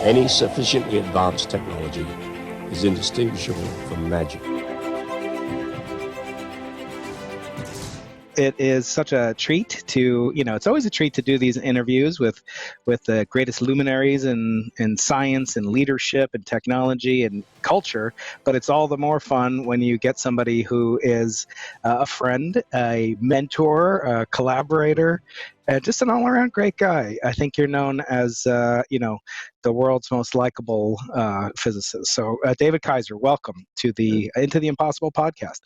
Any sufficiently advanced technology is indistinguishable from magic. It is such a treat to, it's always a treat to do these interviews with the greatest luminaries in science and leadership and technology and culture. But it's all the more fun when you get somebody who is a friend, a mentor, a collaborator, just an all-around great guy. I think you're known as, the world's most likable physicist. So, David Kaiser, welcome to the Into the Impossible podcast.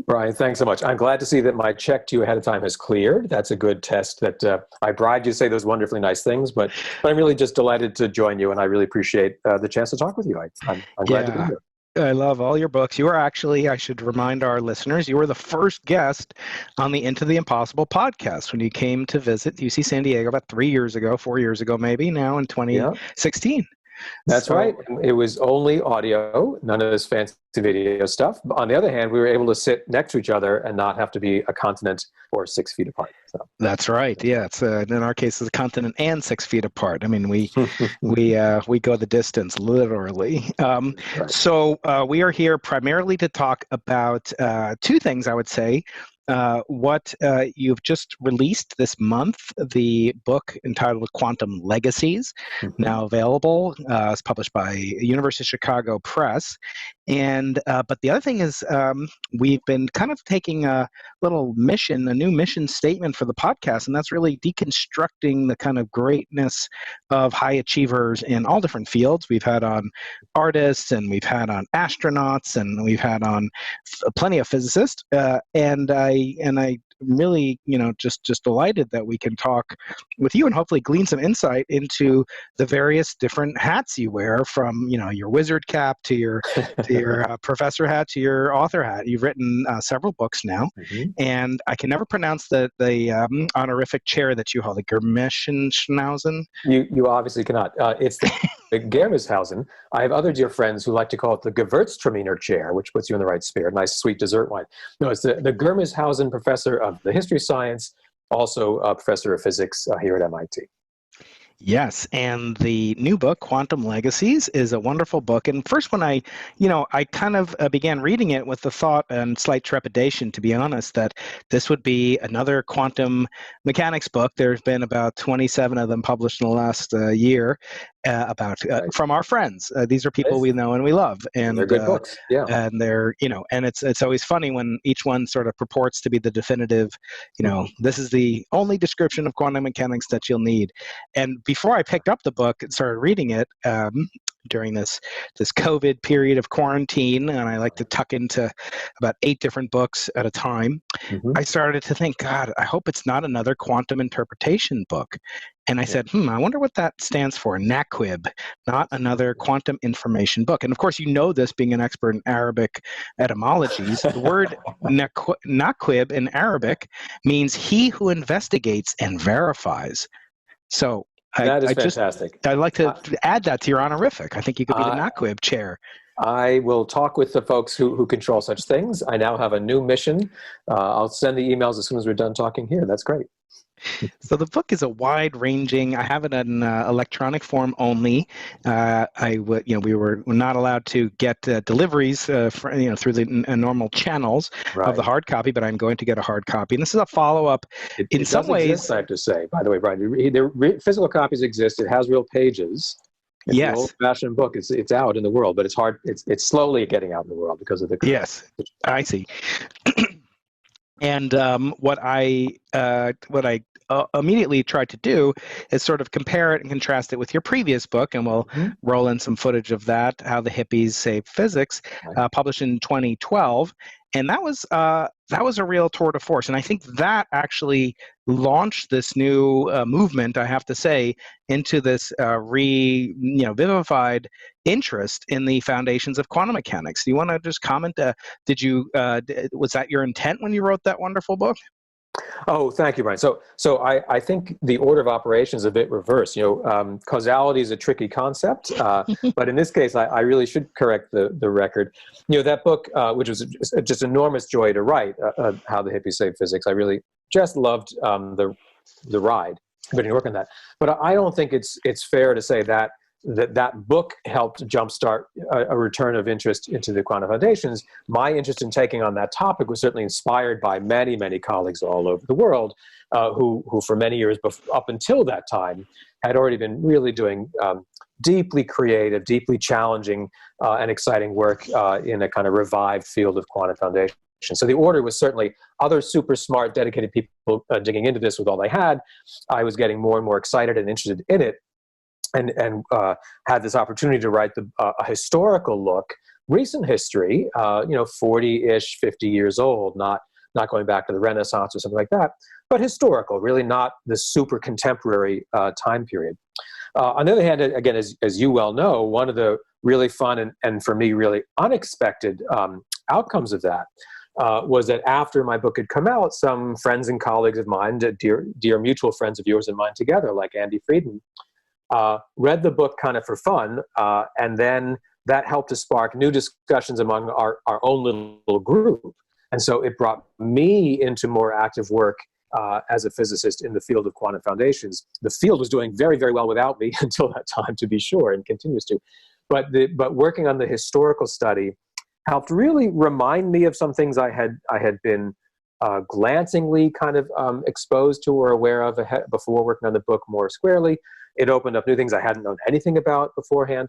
Brian, thanks so much. I'm glad to see that my check to you ahead of time has cleared. That's a good test that I bribed you to say those wonderfully nice things, but I'm really just delighted to join you, and I really appreciate the chance to talk with you. I'm glad to be here. I love all your books. You are actually, I should remind our listeners, you were the first guest on the Into the Impossible podcast when you came to visit UC San Diego about 4 years ago maybe, now in 2016. Yeah. That's right. It was only audio, none of this fancy video stuff. But on the other hand, we were able to sit next to each other and not have to be a continent or 6 feet apart. So. That's right. Yeah, it's in our case, it's a continent and 6 feet apart. I mean, we go the distance, literally. Right. So we are here primarily to talk about two things, I would say. What you've just released this month, the book entitled Quantum Legacies, now available. It's published by University of Chicago Press. And but the other thing is we've been kind of taking a new mission statement for the podcast, and that's really deconstructing the kind of greatness of high achievers in all different fields. We've had on artists, and we've had on astronauts, and we've had on plenty of physicists, and I really, just delighted that we can talk with you and hopefully glean some insight into the various different hats you wear, from, your wizard cap to your professor hat to your author hat. You've written several books now, and I can never pronounce the honorific chair that you hold, the Germeschenhausen. You obviously cannot. It's the Germeshausen. I have other dear friends who like to call it the Gewürztraminer chair, which puts you in the right spirit. Nice sweet dessert wine. No, it's the Germeshausen Professor of the History of Science, also a Professor of Physics here at MIT. Yes, and the new book, Quantum Legacies, is a wonderful book. And first, when I kind of began reading it with the thought and slight trepidation, to be honest, that this would be another quantum mechanics book. There's been about 27 of them published in the last year from our friends. These are people we know and we love, and they're good books. Yeah, and they're and it's always funny when each one sort of purports to be the definitive. This is the only description of quantum mechanics that you'll need. And before I picked up the book and started reading it during this COVID period of quarantine, and I like to tuck into about 8 different books at a time, I started to think, God, I hope it's not another quantum interpretation book. And I said, I wonder what that stands for. NAQIB, not another quantum information book. And of course, this being an expert in Arabic etymologies. The word NAQIB in Arabic means he who investigates and verifies. So that is fantastic. I'd like to add that to your honorific. I think you could be the NAQIB chair. I will talk with the folks who control such things. I now have a new mission. I'll send the emails as soon as we're done talking here. That's great. So the book is a wide-ranging. I have it in electronic form only. We were not allowed to get deliveries through the normal channels of the hard copy, but I'm going to get a hard copy. And this is a follow-up. In some ways, exist, I have to say. By the way, Brian, the physical copies exist. It has real pages. It's an old-fashioned book. It's out in the world, but it's hard. It's slowly getting out in the world because of the. Yes, I see. And what I immediately tried to do is sort of compare it and contrast it with your previous book, and we'll roll in some footage of that, How the Hippies Saved Physics, published in 2012. And that was a real tour de force. And I think that actually launched this new movement, I have to say, into this vivified interest in the foundations of quantum mechanics. Do you want to just comment? Was that your intent when you wrote that wonderful book? Oh, thank you, Brian. So I think the order of operations is a bit reversed. Causality is a tricky concept, but in this case, I really should correct the record. That book, which was just enormous joy to write, How the Hippies Saved Physics. I really just loved the ride. I've been working on that, but I don't think it's fair to say that that book helped jumpstart a return of interest into the quantum foundations. My interest in taking on that topic was certainly inspired by many, many colleagues all over the world who for many years up until that time had already been really doing deeply creative, deeply challenging and exciting work in a kind of revived field of quantum foundations. So the order was certainly other super smart, dedicated people digging into this with all they had. I was getting more and more excited and interested in it, and had this opportunity to write a historical look, recent history, 40-ish, 50 years old, not going back to the Renaissance or something like that, but historical, really not the super contemporary time period. On the other hand, again, as you well know, one of the really fun and for me really unexpected outcomes of that was that after my book had come out, some friends and colleagues of mine, dear mutual friends of yours and mine together, like Andy Friedman, read the book kind of for fun, and then that helped to spark new discussions among our own little group. And so it brought me into more active work as a physicist in the field of quantum foundations. The field was doing very, very well without me until that time, to be sure, and continues to. But working on the historical study helped really remind me of some things I had been glancingly kind of exposed to or aware of before working on the book more squarely. It opened up new things I hadn't known anything about beforehand.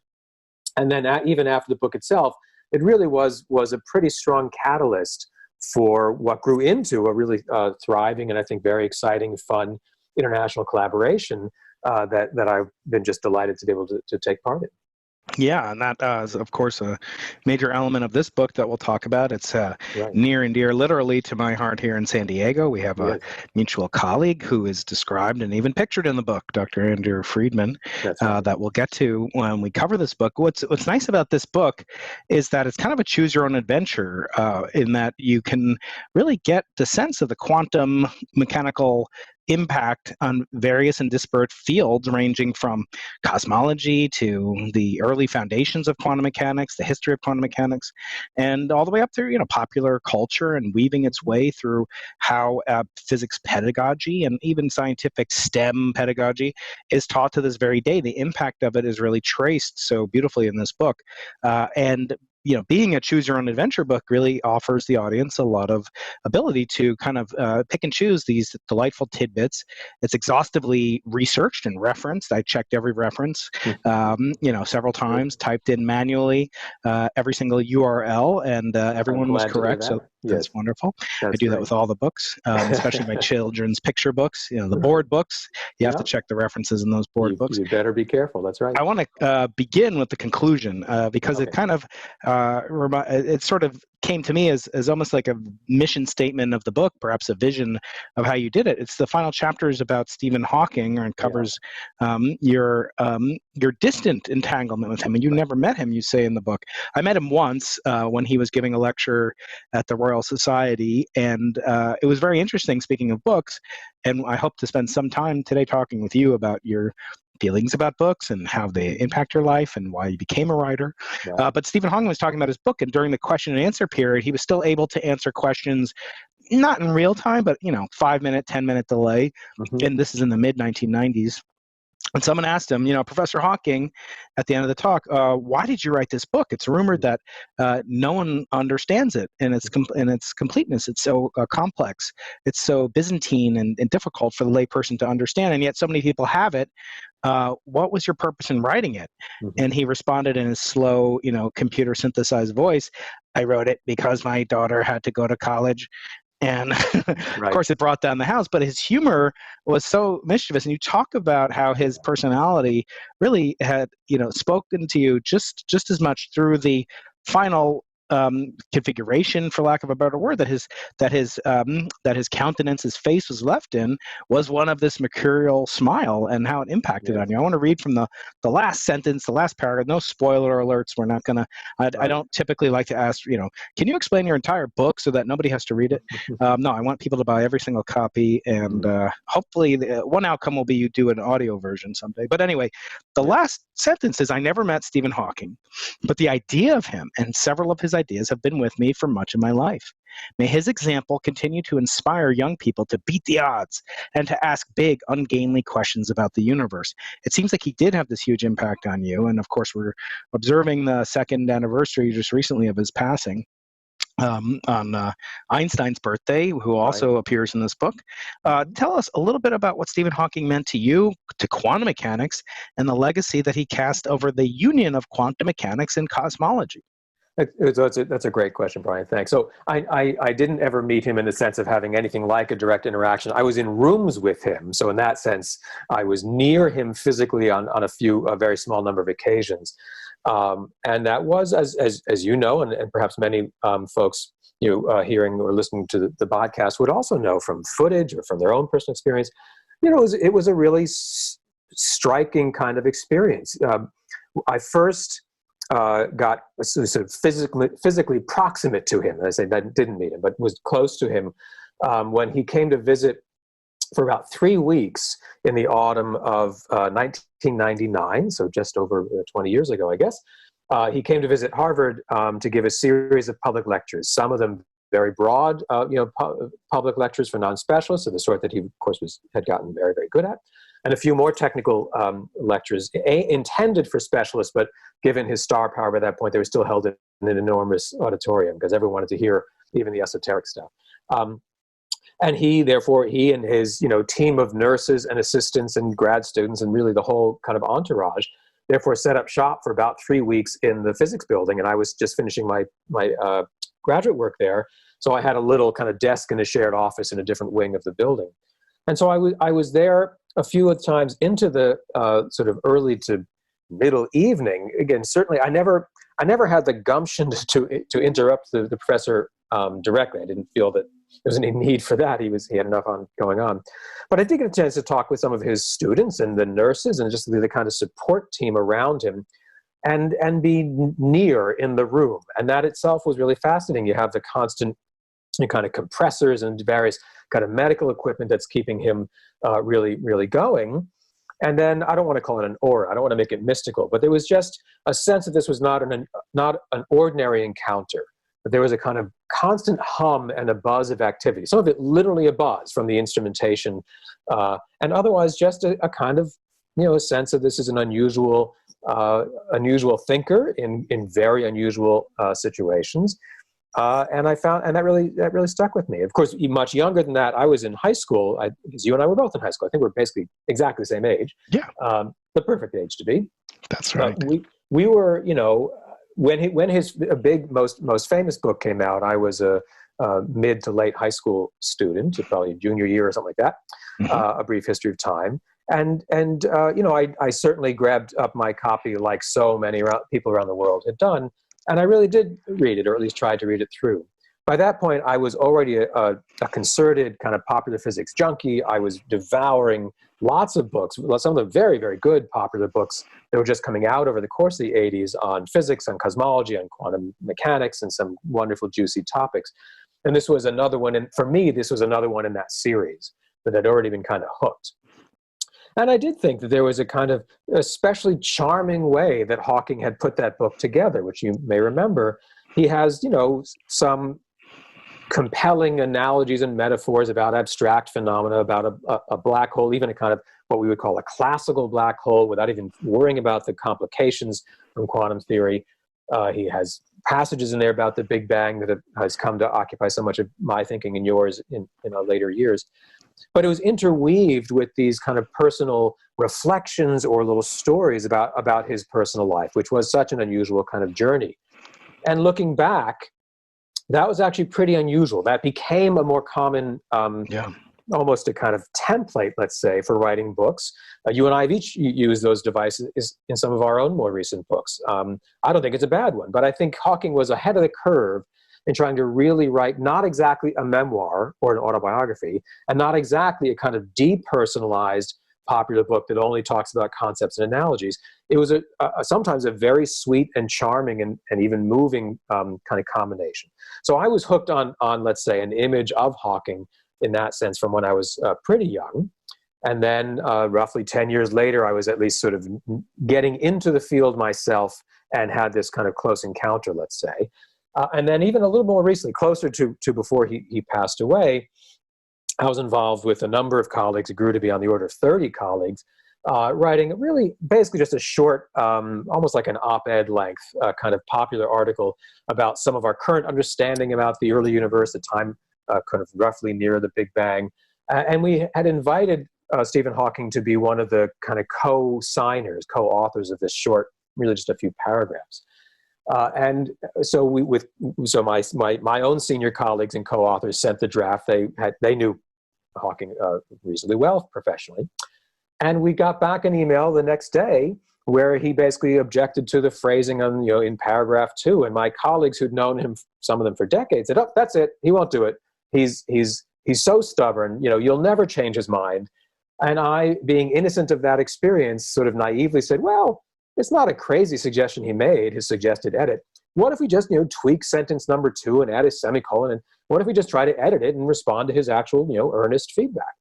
And then even after the book itself, it really was a pretty strong catalyst for what grew into a really thriving and I think very exciting, fun international collaboration that I've been just delighted to be able to take part in. Yeah, and that is, of course, a major element of this book that we'll talk about. It's Right. near and dear, literally, to my heart here in San Diego. We have Yes. a mutual colleague who is described and even pictured in the book, Dr. Andrew Friedman, That's right. that we'll get to when we cover this book. What's nice about this book is that it's kind of a choose-your-own-adventure in that you can really get the sense of the quantum mechanical impact on various and disparate fields ranging from cosmology to the early foundations of quantum mechanics, the history of quantum mechanics, and all the way up through popular culture and weaving its way through how physics pedagogy and even scientific STEM pedagogy is taught to this very day. The impact of it is really traced so beautifully in this book. And being a choose-your-own-adventure book really offers the audience a lot of ability to kind of pick and choose these delightful tidbits. It's exhaustively researched and referenced. I checked every reference, several times, typed in manually every single URL, and everyone was correct. So that's wonderful. I do that with all the books, especially my children's picture books. The board books. You have to check the references in those board books. You better be careful. That's right. I want to begin with the conclusion because it kind of it sort of came to me as almost like a mission statement of the book, perhaps a vision of how you did it. It's the final chapter is about Stephen Hawking, and covers your distant entanglement with him, and you never met him. You say in the book, I met him once when he was giving a lecture at the Royal Society, and it was very interesting. Speaking of books, and I hope to spend some time today talking with you about your feelings about books and how they impact your life and why you became a writer. Yeah. But Stephen Hawking was talking about his book, and during the question and answer period, he was still able to answer questions, not in real time, but 5-minute, 10-minute delay. Mm-hmm. And this is in the mid-1990s. And someone asked him, Professor Hawking, at the end of the talk, why did you write this book? It's rumored that no one understands it and its completeness. It's so complex. It's so Byzantine and difficult for the layperson to understand, and yet so many people have it. What was your purpose in writing it? Mm-hmm. And he responded in his slow, computer synthesized voice, I wrote it because my daughter had to go to college. And of course, it brought down the house. But his humor was so mischievous. And you talk about how his personality really had, spoken to you just as much through the final configuration, for lack of a better word, that his countenance, his face was left in, was one of this mercurial smile, and how it impacted on you. I want to read from the last sentence, the last paragraph. No spoiler alerts. We're not gonna. I don't typically like to ask. Can you explain your entire book so that nobody has to read it? No, I want people to buy every single copy, and hopefully, one outcome will be you do an audio version someday. But anyway, the last sentence is, I never met Stephen Hawking, but the idea of him and several of his ideas have been with me for much of my life. May his example continue to inspire young people to beat the odds and to ask big, ungainly questions about the universe. It seems like he did have this huge impact on you. And of course, we're observing the second anniversary just recently of his passing. On Einstein's birthday, who also appears in this book. Tell us a little bit about what Stephen Hawking meant to you, to quantum mechanics, and the legacy that he cast over the union of quantum mechanics and cosmology. That's a great question, Brian. Thanks. So I didn't ever meet him in the sense of having anything like a direct interaction. I was in rooms with him. So in that sense, I was near him physically on a very small number of occasions. And that was, as you know, and perhaps many folks hearing or listening to the podcast would also know from footage or from their own personal experience, it was a really striking kind of experience. I first got sort of physically proximate to him. And I say that didn't meet him, but was close to him when he came to visit for about 3 weeks in the autumn of 1999, so just over 20 years ago, I guess. He came to visit Harvard to give a series of public lectures, some of them very broad, public lectures for non-specialists, of the sort that he, of course, had gotten very, very good at, and a few more technical lectures intended for specialists, but given his star power by that point, they were still held in an enormous auditorium because everyone wanted to hear even the esoteric stuff. And he and his, team of nurses and assistants and grad students and really the whole kind of entourage, therefore set up shop for about 3 weeks in the physics building. And I was just finishing my graduate work there. So I had a little kind of desk in a shared office in a different wing of the building. And so I was there a few of the times into the sort of early to middle evening. Again, certainly I never had the gumption to interrupt the professor directly. I didn't feel that there was any need for that. He had enough going on. But I did get a chance to talk with some of his students and the nurses and just the kind of support team around him and be near in the room. And that itself was really fascinating. You have the constant kind of compressors and various kind of medical equipment that's keeping him really, really going. And then I don't want to call it an aura. I don't want to make it mystical, but there was just a sense that this was not an ordinary encounter. But there was a kind of constant hum and a buzz of activity. Some of it literally a buzz from the instrumentation, and otherwise just a kind of a sense of this is an unusual thinker in very unusual situations. And I found, and that really stuck with me. Of course, much younger than that, I was in high school. Because you and I were both in high school. I think we're basically exactly the same age. Yeah, the perfect age to be. That's right. We were, when his big, most famous book came out, I was a mid to late high school student, probably junior year or something like that. A Brief History of Time. And I certainly grabbed up my copy like so many people around the world had done. And I really did read it, or at least tried to read it through. By that point, I was already a concerted kind of popular physics junkie. I was devouring lots of books, some of them very, very good popular books that were just coming out over the course of the 80s on physics, on cosmology, on quantum mechanics, and some wonderful, juicy topics. And this was another one, and for me, this was another one in that series that had already been kind of hooked. And I did think that there was a kind of especially charming way that Hawking had put that book together, which you may remember. He has, some compelling analogies and metaphors about abstract phenomena, about a black hole, even a kind of what we would call a classical black hole, without even worrying about the complications from quantum theory. He has passages in there about the Big Bang that has come to occupy so much of my thinking and yours in our later years. But it was interweaved with these kind of personal reflections or little stories about his personal life, which was such an unusual kind of journey. And looking back, that was actually pretty unusual. That became a more common, almost a kind of template, let's say, for writing books. You and I have each used those devices in some of our own more recent books. I don't think it's a bad one, but I think Hawking was ahead of the curve in trying to really write not exactly a memoir or an autobiography, and not exactly a kind of depersonalized popular book that only talks about concepts and analogies. It was sometimes a very sweet and charming and even moving kind of combination. So I was hooked on, let's say, an image of Hawking in that sense from when I was pretty young. And then roughly 10 years later, I was at least sort of getting into the field myself and had this kind of close encounter, let's say. And then even a little more recently, closer to before he passed away, I was involved with a number of colleagues. It grew to be on the order of 30 colleagues, writing really basically just a short, almost like an op-ed length kind of popular article about some of our current understanding about the early universe, the time kind of roughly near the Big Bang. And we had invited Stephen Hawking to be one of the kind of co-signers, co-authors of this short, really just a few paragraphs. And so my own senior colleagues and co-authors sent the draft. They knew Hawking reasonably well professionally, and we got back an email the next day where he basically objected to the phrasing on in paragraph 2. And my colleagues who'd known him, some of them for decades, said, "Oh, that's it. He won't do it. He's so stubborn. You'll never change his mind." And I, being innocent of that experience, sort of naively said, "Well, it's not a crazy suggestion he made, his suggested edit. What if we just, tweak sentence number 2 and add a semicolon? And what if we just try to edit it and respond to his actual, earnest feedback?"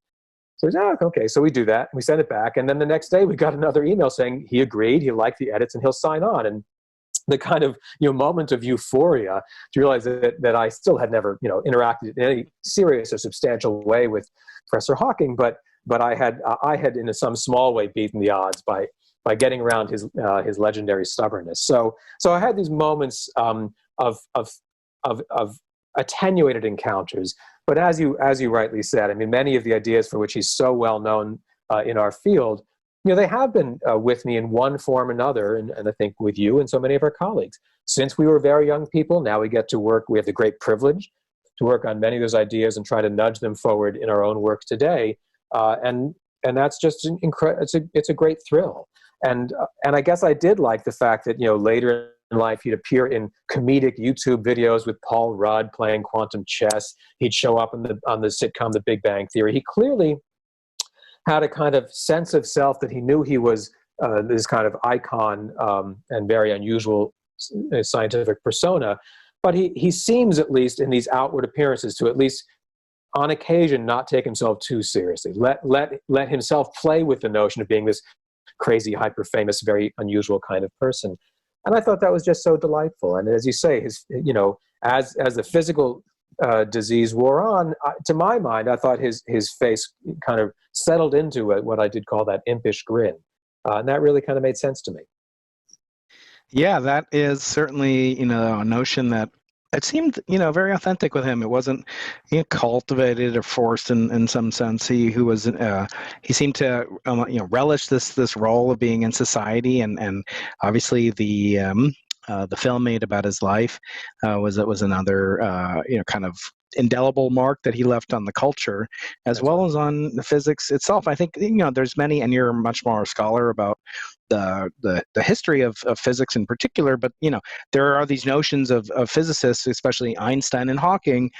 So he said, "Oh, okay." So we do that. We send it back. And then the next day we got another email saying he agreed, he liked the edits, and he'll sign on. And the kind of, moment of euphoria to realize that I still had never, interacted in any serious or substantial way with Professor Hawking, but I had in some small way beaten the odds by getting around his legendary stubbornness. So I had these moments of attenuated encounters. But as you rightly said, I mean, many of the ideas for which he's so well known in our field, they have been with me in one form or another, and I think with you and so many of our colleagues. Since we were very young people, now we get to work. We have the great privilege to work on many of those ideas and try to nudge them forward in our own work today. And that's just it's a great thrill. And I guess I did like the fact that later in life he'd appear in comedic YouTube videos with Paul Rudd playing quantum chess. He'd show up on the sitcom The Big Bang Theory. He clearly had a kind of sense of self that he knew he was this kind of icon and very unusual scientific persona. But he seems, at least in these outward appearances, to at least on occasion not take himself too seriously. Let himself play with the notion of being this crazy, hyper-famous, very unusual kind of person. And I thought that was just so delightful. And as you say, as the physical disease wore on, to my mind, I thought his face kind of settled into what I did call that impish grin. And that really kind of made sense to me. Yeah, that is certainly, a notion that it seemed, very authentic with him. It wasn't cultivated or forced in some sense. He seemed to, relish this role of being in society, and obviously the film made about his life was another, kind of indelible mark that he left on the culture, as well as on the physics itself. I think there's many, and you're much more a scholar about the history of physics in particular, but there are these notions of physicists, especially Einstein and Hawking,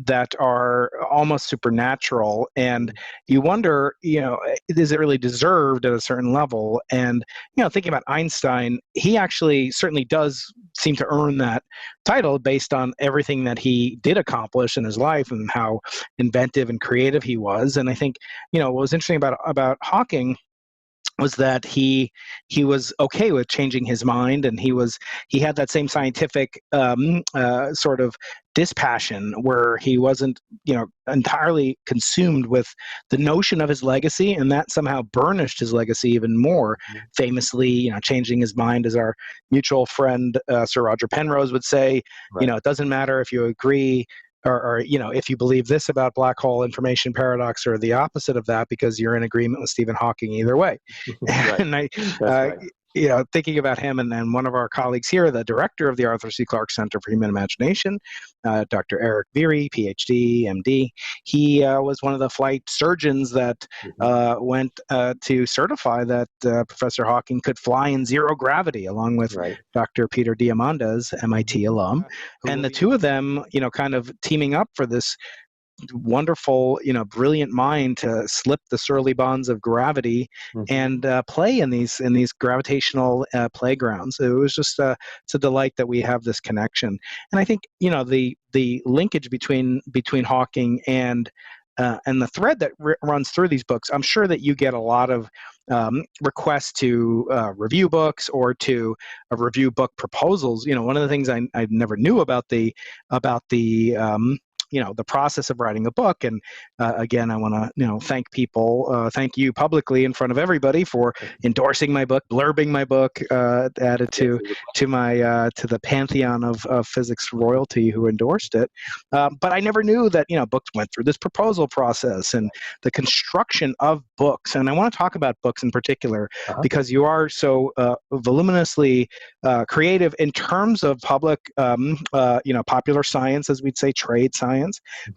that are almost supernatural, and you wonder, is it really deserved at a certain level? And thinking about Einstein, he actually certainly does seem to earn that title based on everything that he did accomplish in his life and how inventive and creative he was. And I think what was interesting about Hawking was that he was okay with changing his mind, and he had that same scientific sort of dispassion where he wasn't entirely consumed with the notion of his legacy, and that somehow burnished his legacy even more. Famously, changing his mind, as our mutual friend Sir Roger Penrose would say. Right. It doesn't matter if you agree or if you believe this about black hole information paradox or the opposite of that, because you're in agreement with Stephen Hawking either way. Right. And right. Thinking about him, and then one of our colleagues here, the director of the Arthur C. Clarke Center for Human Imagination, Dr. Eric Veary, PhD, MD, he was one of the flight surgeons that went to certify that Professor Hawking could fly in zero gravity, along with Dr. Peter Diamandis, MIT alum. And the two of them, kind of teaming up for this wonderful, brilliant mind to slip the surly bonds of gravity and play in these gravitational playgrounds. It was just it's a delight that we have this connection. And I think the linkage between Hawking and And the thread that runs through these books, I'm sure that you get a lot of requests to review books or to review book proposals. One of the things I never knew about the the process of writing a book. And again, I want to thank you publicly in front of everybody for endorsing my book, blurbing my book, added to the pantheon of physics royalty who endorsed it. But I never knew that books went through this proposal process and the construction of books. And I want to talk about books in particular because you are so voluminously creative in terms of public, popular science, as we'd say, trade science.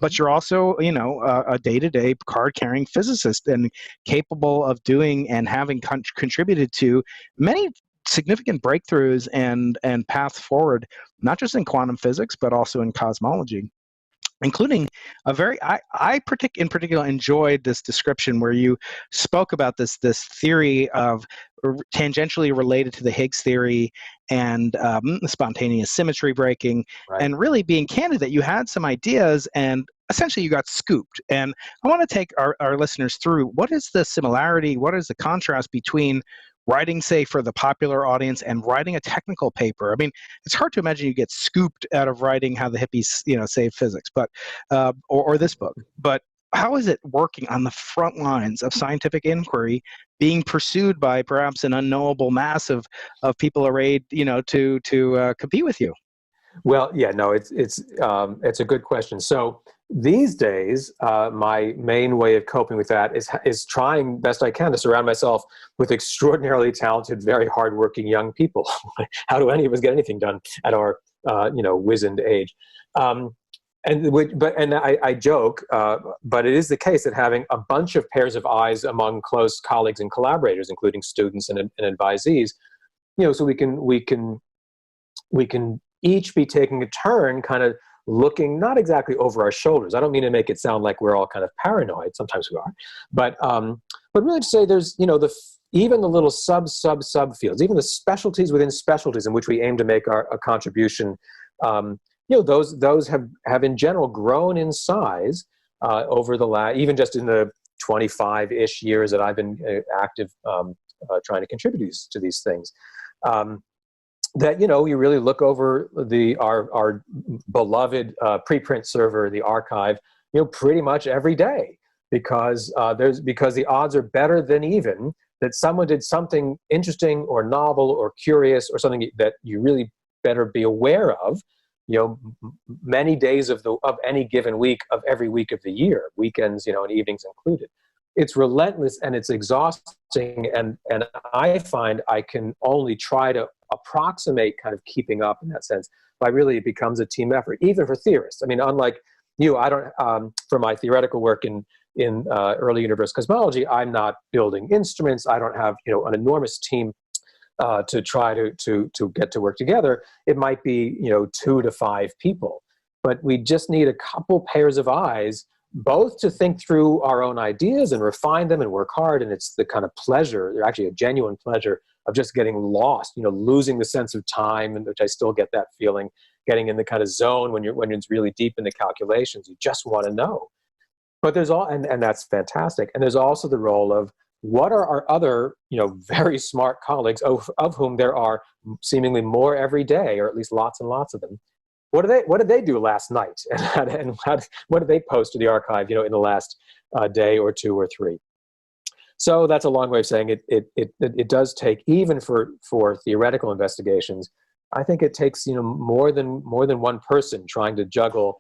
But you're also, a day-to-day card-carrying physicist and capable of doing and having contributed to many significant breakthroughs and paths forward, not just in quantum physics, but also in cosmology. Including I in particular enjoyed this description where you spoke about this theory of tangentially related to the Higgs theory and spontaneous symmetry breaking, and really being candid that you had some ideas and essentially you got scooped. And I want to take our listeners through what is the similarity, what is the contrast between writing, say, for the popular audience and writing a technical paper. I mean, it's hard to imagine you get scooped out of writing How the Hippies, Saved Physics, but or this book. But how is it working on the front lines of scientific inquiry, being pursued by perhaps an unknowable mass of people arrayed, to compete with you? Well, yeah, no, it's a good question. So these days, my main way of coping with that is trying best I can to surround myself with extraordinarily talented, very hardworking young people. How do any of us get anything done at our wizened age? I joke, but it is the case that having a bunch of pairs of eyes among close colleagues and collaborators, including students and advisees, so we can each be taking a turn, kind of looking not exactly over our shoulders. I don't mean to make it sound like we're all kind of paranoid. Sometimes we are, but really to say there's even the little sub fields, even the specialties within specialties in which we aim to make a contribution. Those have in general grown in size over the even just in the 25-ish years that I've been active trying to contribute to these things. That you really look over our beloved preprint server, the archive, pretty much every day, because the odds are better than even that someone did something interesting or novel or curious or something that you really better be aware of. Many days of any given week of every week of the year, weekends, and evenings included. It's relentless and it's exhausting, and I find I can only try to approximate kind of keeping up in that sense, but really it becomes a team effort, even for theorists. I mean, unlike you, I don't, for my theoretical work in early universe cosmology, I'm not building instruments. I don't have, an enormous team to try to get to work together. It might be, 2 to 5 people, but we just need a couple pairs of eyes, both to think through our own ideas and refine them and work hard. And it's the kind of pleasure, actually a genuine pleasure, of just getting lost, losing the sense of time, and which I still get that feeling, getting in the kind of zone when it's really deep in the calculations. You just want to know. But there's and that's fantastic. And there's also the role of what are our other, very smart colleagues, of whom there are seemingly more every day, or at least lots and lots of them. What did they do last night? And what did they post to the archive, in the last day or 2 or 3? So that's a long way of saying it does take, even for theoretical investigations, I think it takes, more than one person trying to juggle,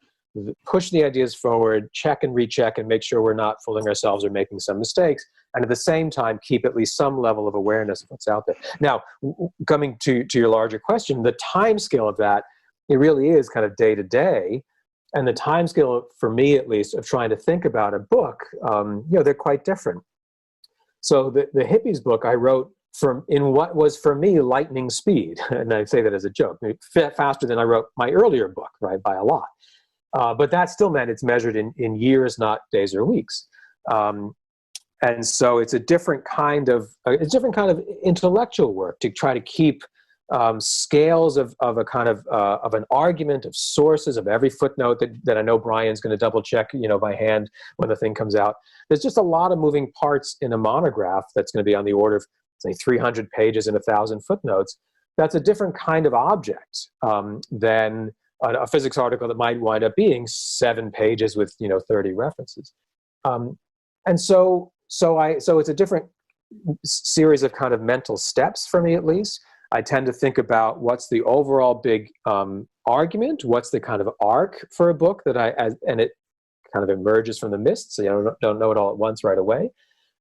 push the ideas forward, check and recheck, and make sure we're not fooling ourselves or making some mistakes, and at the same time keep at least some level of awareness of what's out there. Now, coming to your larger question, the time scale of that, it really is kind of day to day, and the time scale, for me at least, of trying to think about a book, they're quite different. So the hippies book I wrote in what was for me lightning speed, and I say that as a joke, faster than I wrote my earlier book, right, by a lot. But that still meant it's measured in years, not days or weeks. And so it's a different kind of intellectual work to try to keep scales of a kind of an argument, of sources, of every footnote that I know Brian's going to double check, by hand when the thing comes out. There's just a lot of moving parts in a monograph that's going to be on the order of, say, 300 pages and 1,000 footnotes. That's a different kind of object than a physics article that might wind up being 7 pages with 30 references. And so it's a different series of kind of mental steps for me, at least. I tend to think about what's the overall big argument, what's the kind of arc for a book and it kind of emerges from the mist, so you don't know it all at once right away.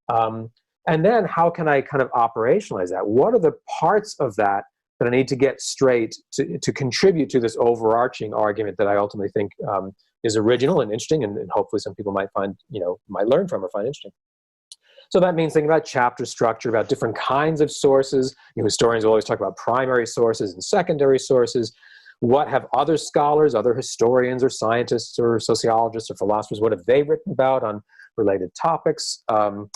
And then how can I kind of operationalize that? What are the parts of that I need to get straight to contribute to this overarching argument that I ultimately think is original and interesting, and hopefully some people might find, might learn from or find interesting. So that means thinking about chapter structure, about different kinds of sources. Historians will always talk about primary sources and secondary sources. What have other scholars, other historians or scientists or sociologists or philosophers, what have they written about on related topics? And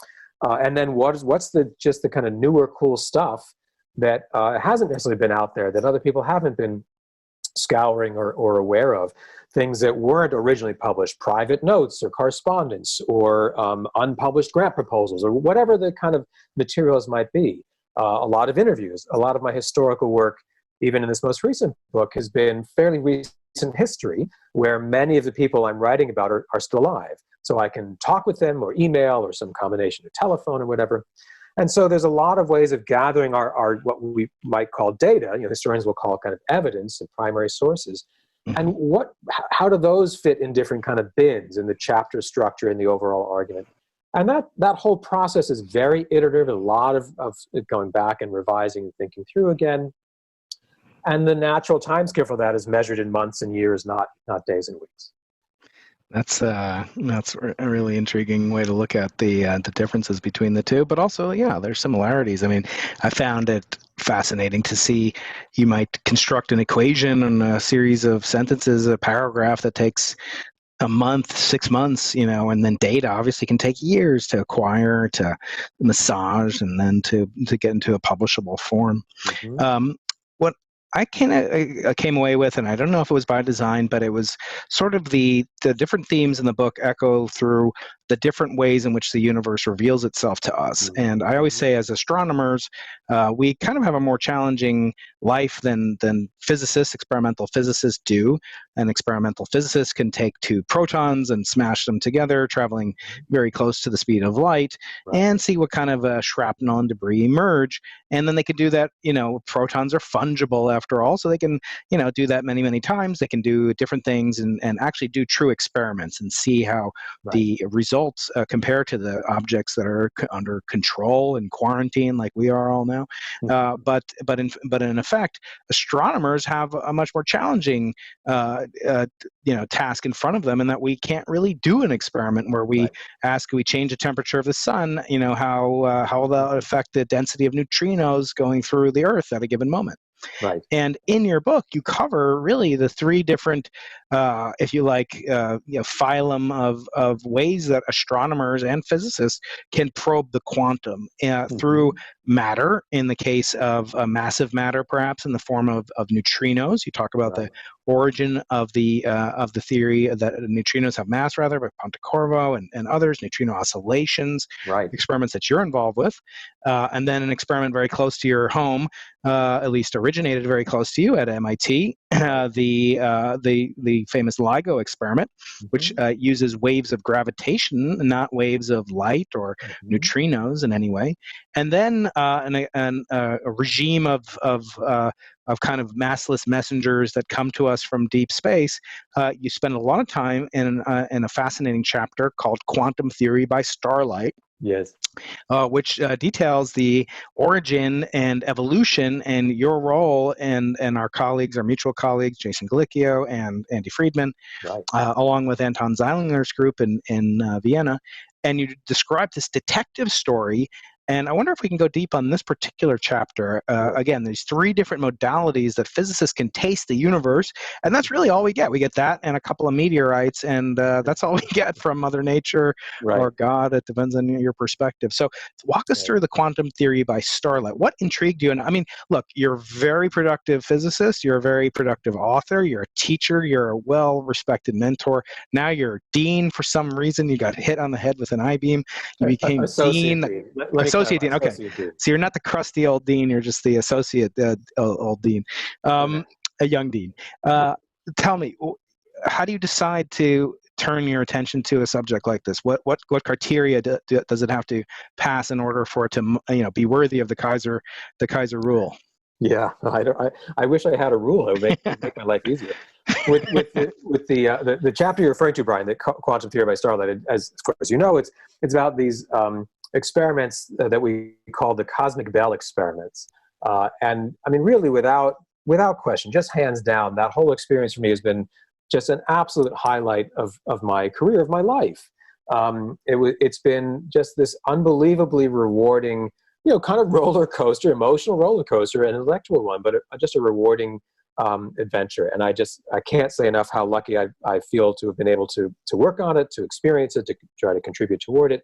then what's the kind of newer cool stuff that hasn't necessarily been out there, that other people haven't been scouring or aware of, things that weren't originally published, private notes or correspondence or unpublished grant proposals or whatever the kind of materials might be. A lot of interviews, a lot of my historical work, even in this most recent book, has been fairly recent history, where many of the people I'm writing about are still alive. So I can talk with them or email or some combination of telephone or whatever. And so there's a lot of ways of gathering our what we might call data, historians will call kind of evidence and primary sources. And how do those fit in different kind of bins in the chapter structure and the overall argument? And that whole process is very iterative, a lot of going back and revising and thinking through again. And the natural timescale for that is measured in months and years, not days and weeks. That's a really intriguing way to look at the differences between the two, but also, there's similarities. I mean, I found it fascinating to see you might construct an equation and a series of sentences, a paragraph that takes a month, 6 months, and then data obviously can take years to acquire, to massage, and then to get into a publishable form. Mm-hmm. What I came away with, and I don't know if it was by design, but it was sort of the different themes in the book echo through the different ways in which the universe reveals itself to us. And I always say, as astronomers, we kind of have a more challenging life than physicists, experimental physicists do. An experimental physicist can take 2 protons and smash them together, traveling very close to the speed of light, and see what kind of shrapnel and debris emerge. And then they can do that, protons are fungible after all, so they can, do that many, many times. They can do different things and actually do true experiments and see how the results compare to the objects that are under control and quarantine, like we are all now. But in effect, astronomers have a much more challenging task in front of them, in that we can't really do an experiment where we ask, we change the temperature of the sun, how will that affect the density of neutrinos going through the Earth at a given moment. Right. And in your book, you cover really the 3 different, if you like, phylum of ways that astronomers and physicists can probe the quantum through matter, in the case of massive matter, perhaps in the form of neutrinos. You talk about the origin of the theory that neutrinos have mass, rather, by Pontecorvo and others, neutrino oscillations, experiments that you're involved with, and then an experiment very close to your home, at least originated very close to you at MIT, the famous LIGO experiment, which uses waves of gravitation, not waves of light or neutrinos in any way, and then a regime of kind of massless messengers that come to us from deep space. You spend a lot of time in a fascinating chapter called Quantum Theory by Starlight. Yes. Which details the origin and evolution and your role and our colleagues, our mutual colleagues, Jason Galicchio and Andy Friedman, along with Anton Zeilinger's group in Vienna. And you describe this detective story And I wonder if we can go deep on this particular chapter. Again, there's 3 different modalities that physicists can taste the universe, and that's really all we get. We get that and a couple of meteorites, and that's all we get from Mother Nature or God. It depends on your perspective. So walk us through the quantum theory by starlight. What intrigued you? And I mean, look, you're a very productive physicist. You're a very productive author. You're a teacher. You're a well-respected mentor. Now you're a dean for some reason. You got hit on the head with an I-beam. You became dean. Associate dean. Okay. So you're not the crusty old dean. You're just the associate old dean, a young dean. Tell me, how do you decide to turn your attention to a subject like this? What criteria does it have to pass in order for it to be worthy of the Kaiser rule? Yeah, I wish I had a rule that would make my life easier. With the chapter you're referring to, Brian, the quantum theory by starlight, as you know, it's about these experiments that we call the cosmic bell experiments. And I mean, really, without question, just hands down, that whole experience for me has been just an absolute highlight of my career, of my life. It's been just this unbelievably rewarding, kind of roller coaster, emotional roller coaster, an intellectual one, but just a rewarding adventure. And I can't say enough how lucky I feel to have been able to work on it, to experience it, to try to contribute toward it.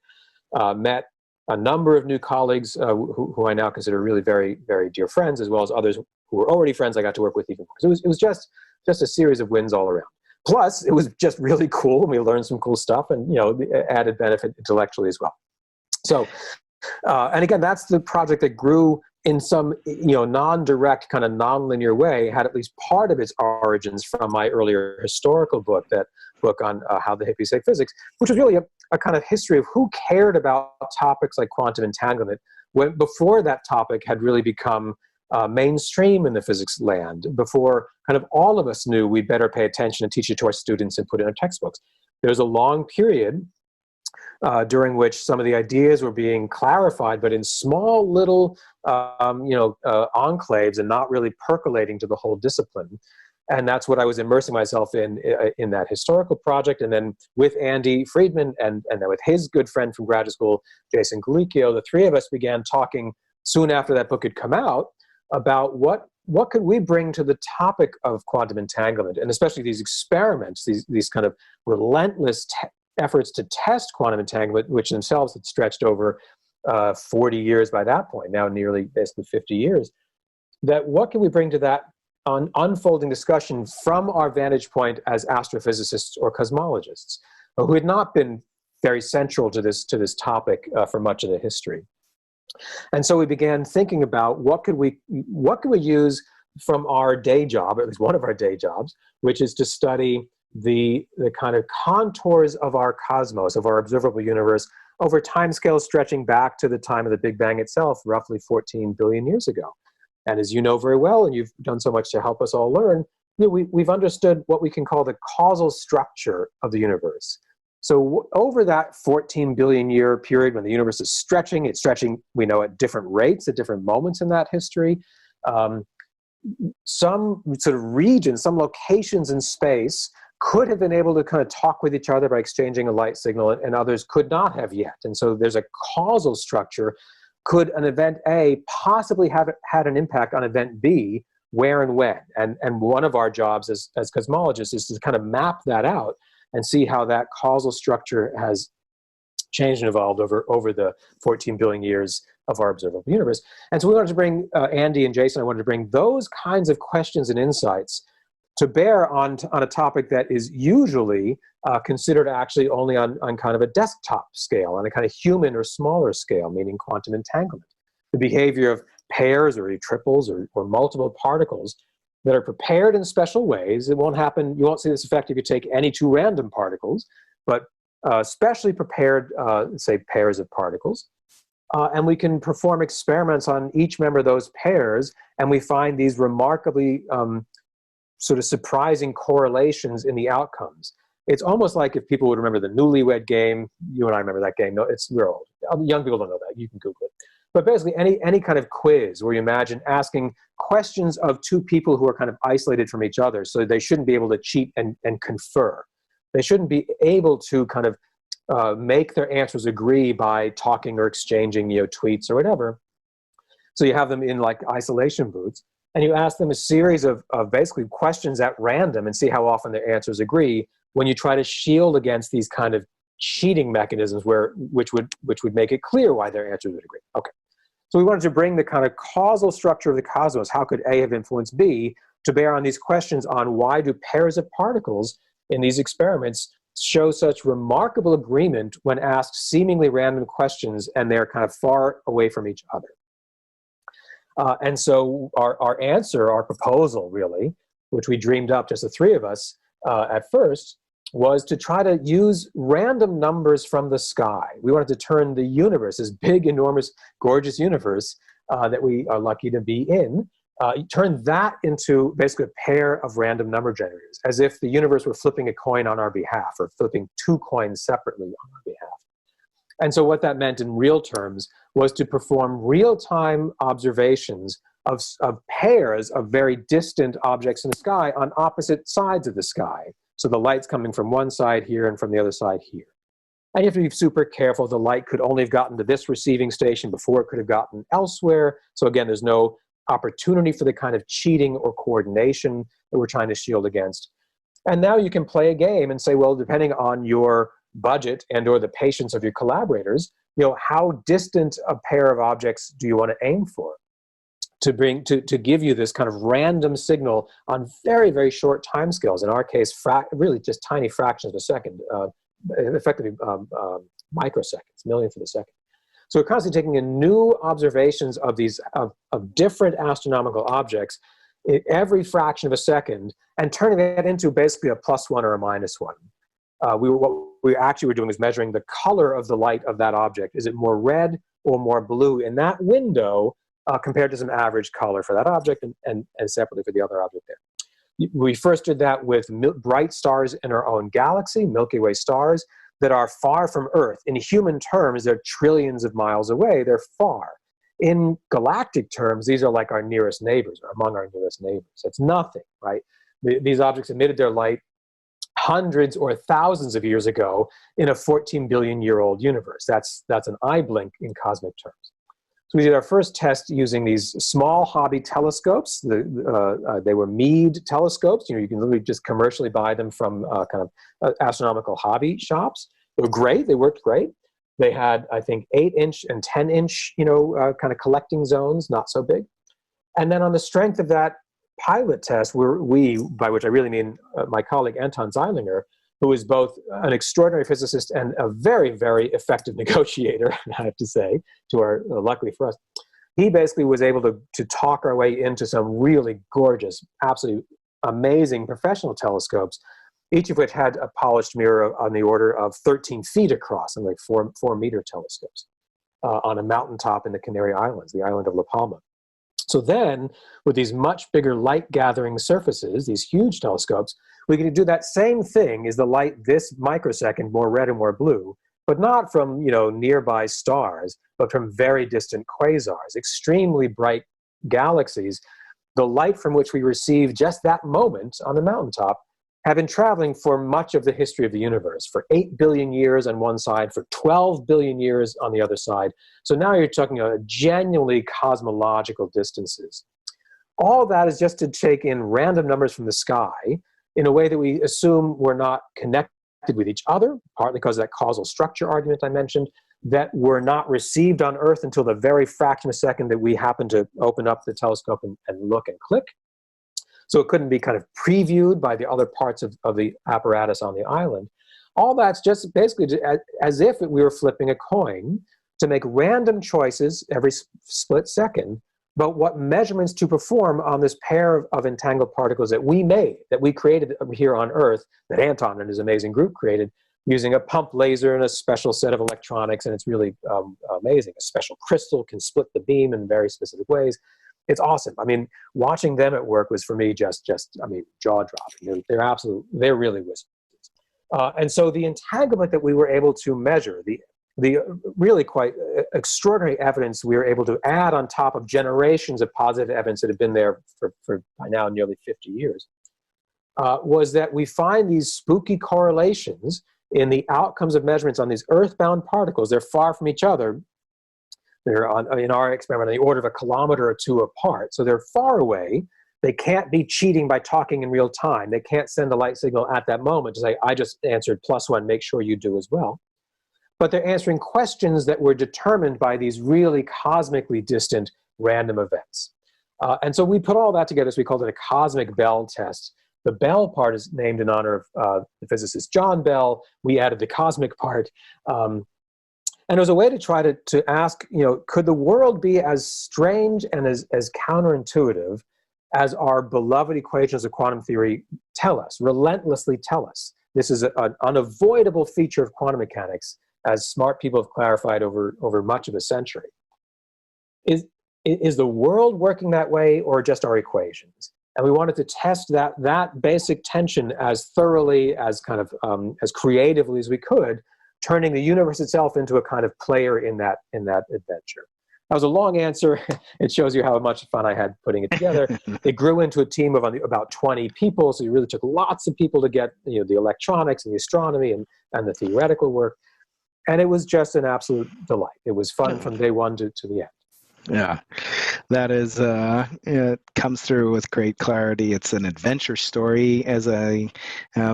Met a number of new colleagues who I now consider really very, very dear friends, as well as others who were already friends I got to work with even more. So it was just a series of wins all around. Plus, it was just really cool, and we learned some cool stuff, and the added benefit intellectually as well. So, and again, that's the project that grew in some non-direct, kind of non-linear way, had at least part of its origins from my earlier historical book, that book on how the hippies say physics, which was really a kind of history of who cared about topics like quantum entanglement before that topic had really become mainstream in the physics land, before kind of all of us knew we'd better pay attention and teach it to our students and put it in our textbooks. There's a long period during which some of the ideas were being clarified, but in small little, enclaves, and not really percolating to the whole discipline. And that's what I was immersing myself in that historical project. And then with Andy Friedman and then with his good friend from graduate school, Jason Galicchio, the 3 of us began talking soon after that book had come out about what could we bring to the topic of quantum entanglement, and especially these experiments, these kind of relentless efforts to test quantum entanglement, which themselves had stretched over 40 years by that point, now nearly basically 50 years, that what can we bring to that unfolding discussion from our vantage point as astrophysicists or cosmologists, who had not been very central to this topic for much of the history. And so we began thinking about what could we use from our day job, or at least one of our day jobs, which is to study the kind of contours of our cosmos, of our observable universe, over timescales stretching back to the time of the Big Bang itself, roughly 14 billion years ago. And as you know very well, and you've done so much to help us all learn, we've understood what we can call the causal structure of the universe. So over that 14 billion year period when the universe is stretching, it's stretching, we know, at different rates, at different moments in that history. Some sort of regions, some locations in space could have been able to kind of talk with each other by exchanging a light signal, and others could not have yet. And so there's a causal structure. Could an event A possibly have had an impact on event B, where and when? And one of our jobs as cosmologists is to kind of map that out and see how that causal structure has changed and evolved over the 14 billion years of our observable universe. And so we wanted to bring, Andy and Jason, I wanted to bring those kinds of questions and insights to bear on a topic that is usually considered actually only on kind of a desktop scale, on a kind of human or smaller scale, meaning quantum entanglement. The behavior of pairs or triples or multiple particles that are prepared in special ways. It won't happen, you won't see this effect if you take any 2 random particles, but specially prepared, say, pairs of particles. And we can perform experiments on each member of those pairs, and we find these remarkably sort of surprising correlations in the outcomes. It's almost like if people would remember the Newlywed Game. You and I remember that game. No, we're old. Young people don't know that. You can Google it. But basically, any kind of quiz where you imagine asking questions of 2 people who are kind of isolated from each other, so they shouldn't be able to cheat and confer. They shouldn't be able to kind of make their answers agree by talking or exchanging, tweets or whatever. So you have them in like isolation booths, and you ask them a series of basically questions at random and see how often their answers agree when you try to shield against these kind of cheating mechanisms which would make it clear why their answers would agree. Okay. So we wanted to bring the kind of causal structure of the cosmos, how could A have influenced B, to bear on these questions on why do pairs of particles in these experiments show such remarkable agreement when asked seemingly random questions and they're kind of far away from each other. And so our answer, our proposal really, which we dreamed up, just the three of us at first, was to try to use random numbers from the sky. We wanted to turn the universe, this big, enormous, gorgeous universe that we are lucky to be in, turn that into basically a pair of random number generators, as if the universe were flipping a coin on our behalf or flipping two coins separately on our behalf. And so what that meant in real terms was to perform real-time observations of pairs of very distant objects in the sky on opposite sides of the sky. So the light's coming from one side here and from the other side here. And you have to be super careful. The light could only have gotten to this receiving station before it could have gotten elsewhere. So again, there's no opportunity for the kind of cheating or coordination that we're trying to shield against. And now you can play a game and say, well, depending on your budget and or the patience of your collaborators, how distant a pair of objects do you want to aim for to give you this kind of random signal on very, very short timescales. In our case, really just tiny fractions of a second, effectively microseconds, millionth of a second. So we're constantly taking in new observations of these of different astronomical objects in every fraction of a second and turning that into basically a +1 or a -1. What we actually were doing is measuring the color of the light of that object. Is it more red or more blue in that window compared to some average color for that object and separately for the other object there? We first did that with bright stars in our own galaxy, Milky Way stars, that are far from Earth. In human terms, they're trillions of miles away. They're far. In galactic terms, these are like our nearest neighbors, or among our nearest neighbors. It's nothing, right? These objects emitted their light hundreds or thousands of years ago in a 14 billion year old universe. That's an eye blink in cosmic terms. So we did our first test using these small hobby telescopes. They were Meade telescopes. You can literally just commercially buy them from astronomical hobby shops. They were great. They worked great. They had, I think, 8-inch and 10-inch, kind of collecting zones, not so big. And then on the strength of that pilot test, we, by which I really mean my colleague Anton Zeilinger, who is both an extraordinary physicist and a very, very effective negotiator, I have to say, luckily for us. He basically was able to talk our way into some really gorgeous, absolutely amazing professional telescopes, each of which had a polished mirror on the order of 13 feet across, and like 4-meter telescopes on a mountaintop in the Canary Islands, the island of La Palma. So then, with these much bigger light-gathering surfaces, these huge telescopes, we can do that same thing, is the light this microsecond more red and more blue, but not from nearby stars, but from very distant quasars, extremely bright galaxies. The light from which we receive just that moment on the mountaintop have been traveling for much of the history of the universe, for 8 billion years on one side, for 12 billion years on the other side. So now you're talking about genuinely cosmological distances. All that is just to take in random numbers from the sky in a way that we assume we're not connected with each other, partly because of that causal structure argument I mentioned, that were not received on Earth until the very fraction of a second that we happen to open up the telescope and look and click. So it couldn't be kind of previewed by the other parts of the apparatus on the island. All that's just basically as if we were flipping a coin to make random choices every split second about what measurements to perform on this pair of entangled particles that we made, that we created here on Earth, that Anton and his amazing group created, using a pump laser and a special set of electronics, and it's really amazing. A special crystal can split the beam in very specific ways. It's awesome. I mean, watching them at work was for me just jaw-dropping. They're really wizards. And so the entanglement that we were able to measure, the really quite extraordinary evidence we were able to add on top of generations of positive evidence that have been there for by now nearly 50 years, was that we find these spooky correlations in the outcomes of measurements on these earthbound particles. They're far from each other. They're in our experiment on the order of a kilometer or two apart. So they're far away. They can't be cheating by talking in real time. They can't send a light signal at that moment to say, I just answered +1, make sure you do as well. But they're answering questions that were determined by these really cosmically distant random events. And so we put all that together, so we called it a cosmic Bell test. The Bell part is named in honor of the physicist John Bell. We added the cosmic part. And it was a way to try to ask, could the world be as strange and as counterintuitive as our beloved equations of quantum theory tell us, relentlessly tell us? This is an unavoidable feature of quantum mechanics, as smart people have clarified over much of a century. Is the world working that way, or just our equations? And we wanted to test that basic tension as thoroughly, as kind of as creatively as we could, turning the universe itself into a kind of player in that adventure. That was a long answer. It shows you how much fun I had putting it together. It grew into a team of about 20 people, so you really took lots of people to get the electronics and the astronomy and the theoretical work. And it was just an absolute delight. It was fun from day one to the end. Yeah, that is, it comes through with great clarity. It's an adventure story, as I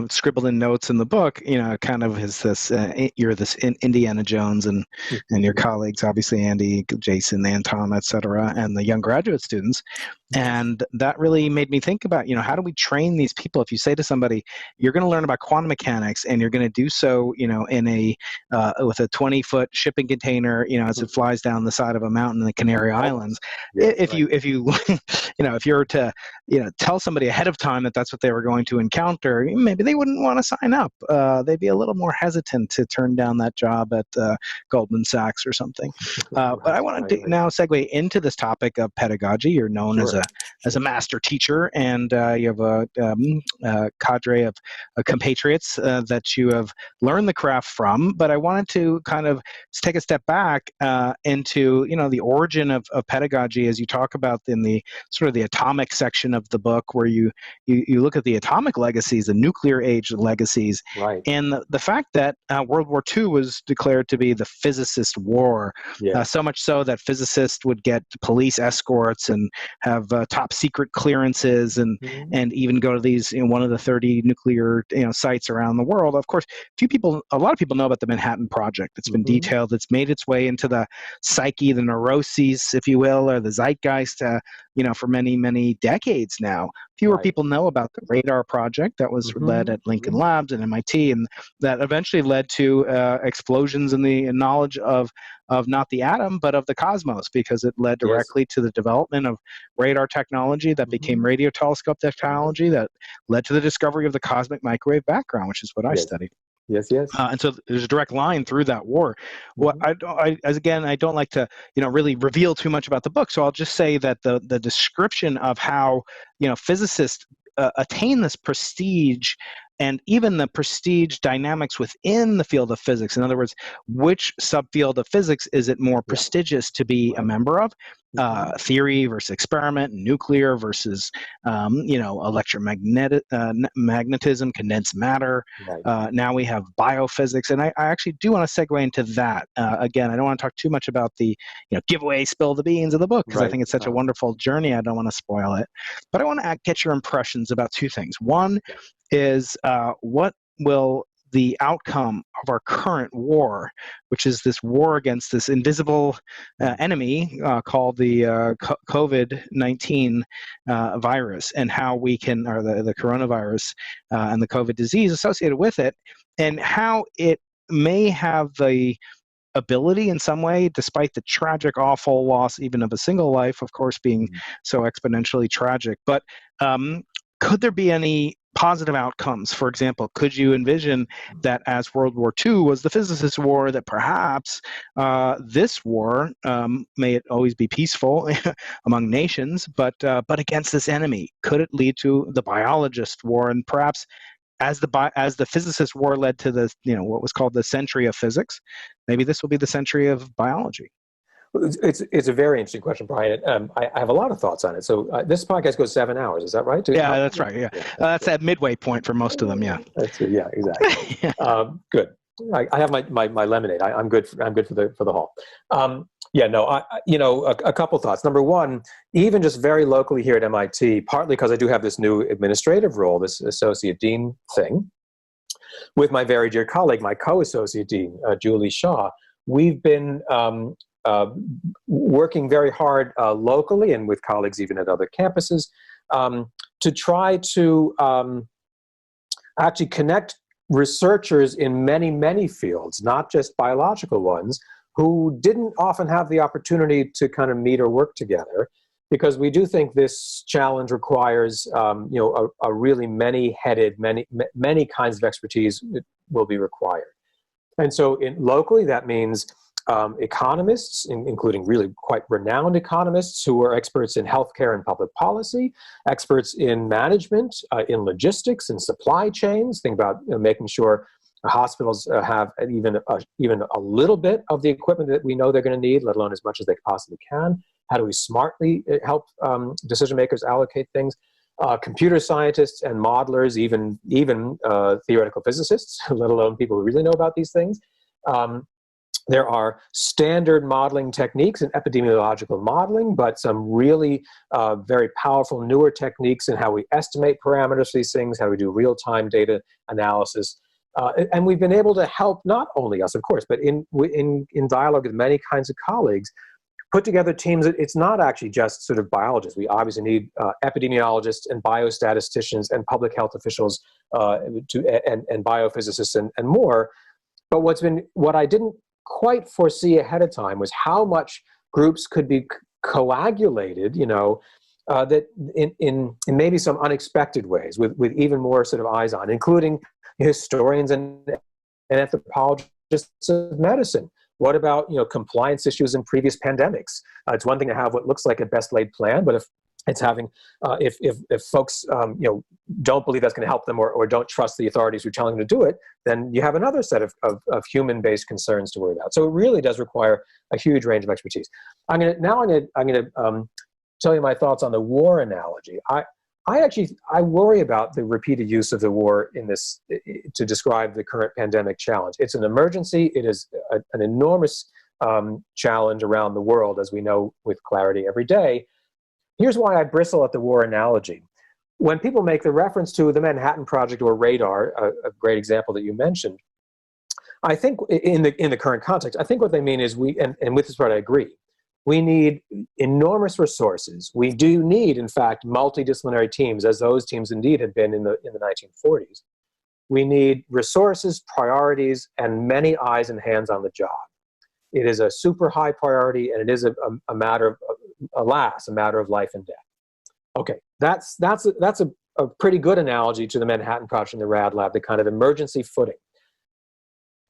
scribbled in notes in the book. Kind of is this, you're this Indiana Jones and your colleagues, obviously Andy, Jason, Anton, etc., and the young graduate students. And that really made me think about, how do we train these people? If you say to somebody, you're going to learn about quantum mechanics, and you're going to do so, in a with a 20-foot shipping container, as it flies down the side of a mountain in the Canary Islands. Yes, if you if you were to tell somebody ahead of time that that's what they were going to encounter, maybe they wouldn't want to sign up. They'd be a little more hesitant to turn down that job at Goldman Sachs or something. But I want to now segue into this topic of pedagogy. You're known as a master teacher, and you have a cadre of compatriots that you have learned the craft from. But I wanted to kind of take a step back into the origin of pedagogy, as you talk about in the sort of the atomic section of the book, where you look at the atomic legacies, the nuclear age legacies, right, and the fact that World War II was declared to be the physicist war, so much so that physicists would get police escorts and have top secret clearances and even go to these one of the 30 nuclear sites around the world. Of course, a lot of people know about the Manhattan Project. It's been detailed. It's made its way into the psyche, the neuroses, if you will, or the zeitgeist, for many, many decades now. Fewer people know about the radar project that was led at Lincoln Labs and MIT, and that eventually led to explosions in the knowledge of not the atom, but of the cosmos, because it led directly to the development of radar technology that became radio telescope technology that led to the discovery of the cosmic microwave background, which is what I studied. Yes. And so there's a direct line through that war. Well, I don't like to, really reveal too much about the book. So I'll just say that the description of how, physicists attain this prestige, and even the prestige dynamics within the field of physics. In other words, which subfield of physics is it more prestigious to be a member of? Theory versus experiment, nuclear versus, magnetism, condensed matter. Now we have biophysics. And I actually do want to segue into that. Again, I don't want to talk too much about the, give away, spill the beans of the book, because I think it's such a wonderful journey. I don't want to spoil it. But I want to get your impressions about two things. One is what will the outcome of our current war, which is this war against this invisible enemy called the COVID-19 virus, and how we can, or the coronavirus and the COVID disease associated with it, and how it may have the ability in some way, despite the tragic, awful loss even of a single life, of course, being so exponentially tragic. But could there be any positive outcomes? For example, could you envision that as World War II was the physicist war, that perhaps this war, may it always be peaceful among nations, but against this enemy, could it lead to the biologist war? And perhaps as the physicist war led to the what was called the century of physics, maybe this will be the century of biology. It's a very interesting question, Brian. I have a lot of thoughts on it. So this podcast goes 7 hours. Is that right? Yeah, that's right. Yeah, that's that midway point for most of them. Yeah. Yeah, exactly. Good. I have my lemonade. I'm good. I'm good for the haul. Yeah, no. A couple thoughts. Number one, even just very locally here at MIT, partly because I do have this new administrative role, this associate dean thing, with my very dear colleague, my co-associate dean, Julie Shaw. We've been working very hard locally and with colleagues even at other campuses to try to actually connect researchers in many, many fields, not just biological ones, who didn't often have the opportunity to kind of meet or work together, because we do think this challenge requires a really many-headed, many kinds of expertise will be required. And so locally, that means economists, including really quite renowned economists who are experts in healthcare and public policy, experts in management, in logistics and supply chains. Think about making sure hospitals have even a little bit of the equipment that we know they're going to need, let alone as much as they possibly can. How do we smartly help decision makers allocate things? Computer scientists and modelers, even theoretical physicists, let alone people who really know about these things. There are standard modeling techniques in epidemiological modeling, but some really very powerful newer techniques in how we estimate parameters for these things, how we do real-time data analysis. And we've been able to help not only us, of course, but in dialogue with many kinds of colleagues, put together teams. It's not actually just sort of biologists. We obviously need epidemiologists and biostatisticians and public health officials and biophysicists and more. But what I didn't quite foresee ahead of time was how much groups could be coagulated, that in maybe some unexpected ways with even more sort of eyes on, including historians and anthropologists of medicine. What about compliance issues in previous pandemics? It's one thing to have what looks like a best laid plan, but if it's having if folks don't believe that's going to help them or don't trust the authorities who are telling them to do it, then you have another set of human-based concerns to worry about. So it really does require a huge range of expertise. I'm going to tell you my thoughts on the war analogy. I worry about the repeated use of the war in this to describe the current pandemic challenge. It's an emergency. It is an enormous challenge around the world, as we know with clarity every day. Here's why I bristle at the war analogy. When people make the reference to the Manhattan Project or radar, a great example that you mentioned, I think in the current context, I think what they mean is and with this part I agree, we need enormous resources. We do need, in fact, multidisciplinary teams, as those teams indeed had been in the 1940s. We need resources, priorities, and many eyes and hands on the job. It is a super high priority, and it is a matter of, alas, a matter of life and death. Okay, that's a pretty good analogy to the Manhattan Project and the Rad Lab, the kind of emergency footing.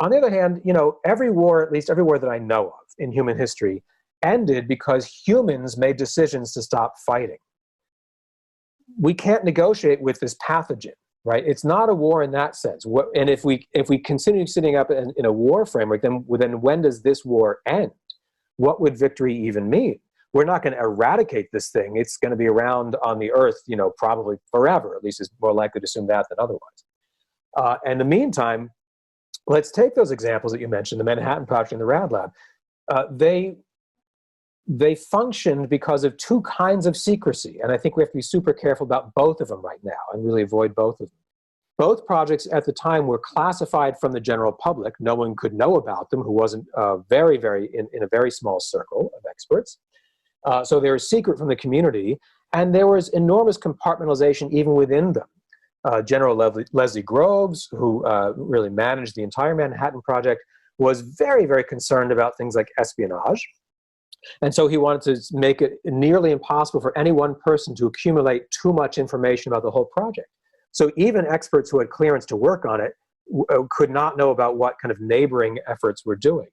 On the other hand, every war, at least every war that I know of in human history, ended because humans made decisions to stop fighting. We can't negotiate with this pathogen, right? It's not a war in that sense. And if we continue sitting up in a war framework, then when does this war end? What would victory even mean? We're not going to eradicate this thing. It's going to be around on the earth, probably forever. At least it's more likely to assume that than otherwise. And in the meantime, let's take those examples that you mentioned, the Manhattan Project and the Rad Lab. They functioned because of two kinds of secrecy. And I think we have to be super careful about both of them right now and really avoid both of them. Both projects at the time were classified from the general public. No one could know about them who wasn't very, very in a very small circle of experts. So they were secret from the community. And there was enormous compartmentalization even within them. General Leslie Groves, who really managed the entire Manhattan Project, was very, very concerned about things like espionage. And so he wanted to make it nearly impossible for any one person to accumulate too much information about the whole project. So even experts who had clearance to work on it could not know about what kind of neighboring efforts we're doing.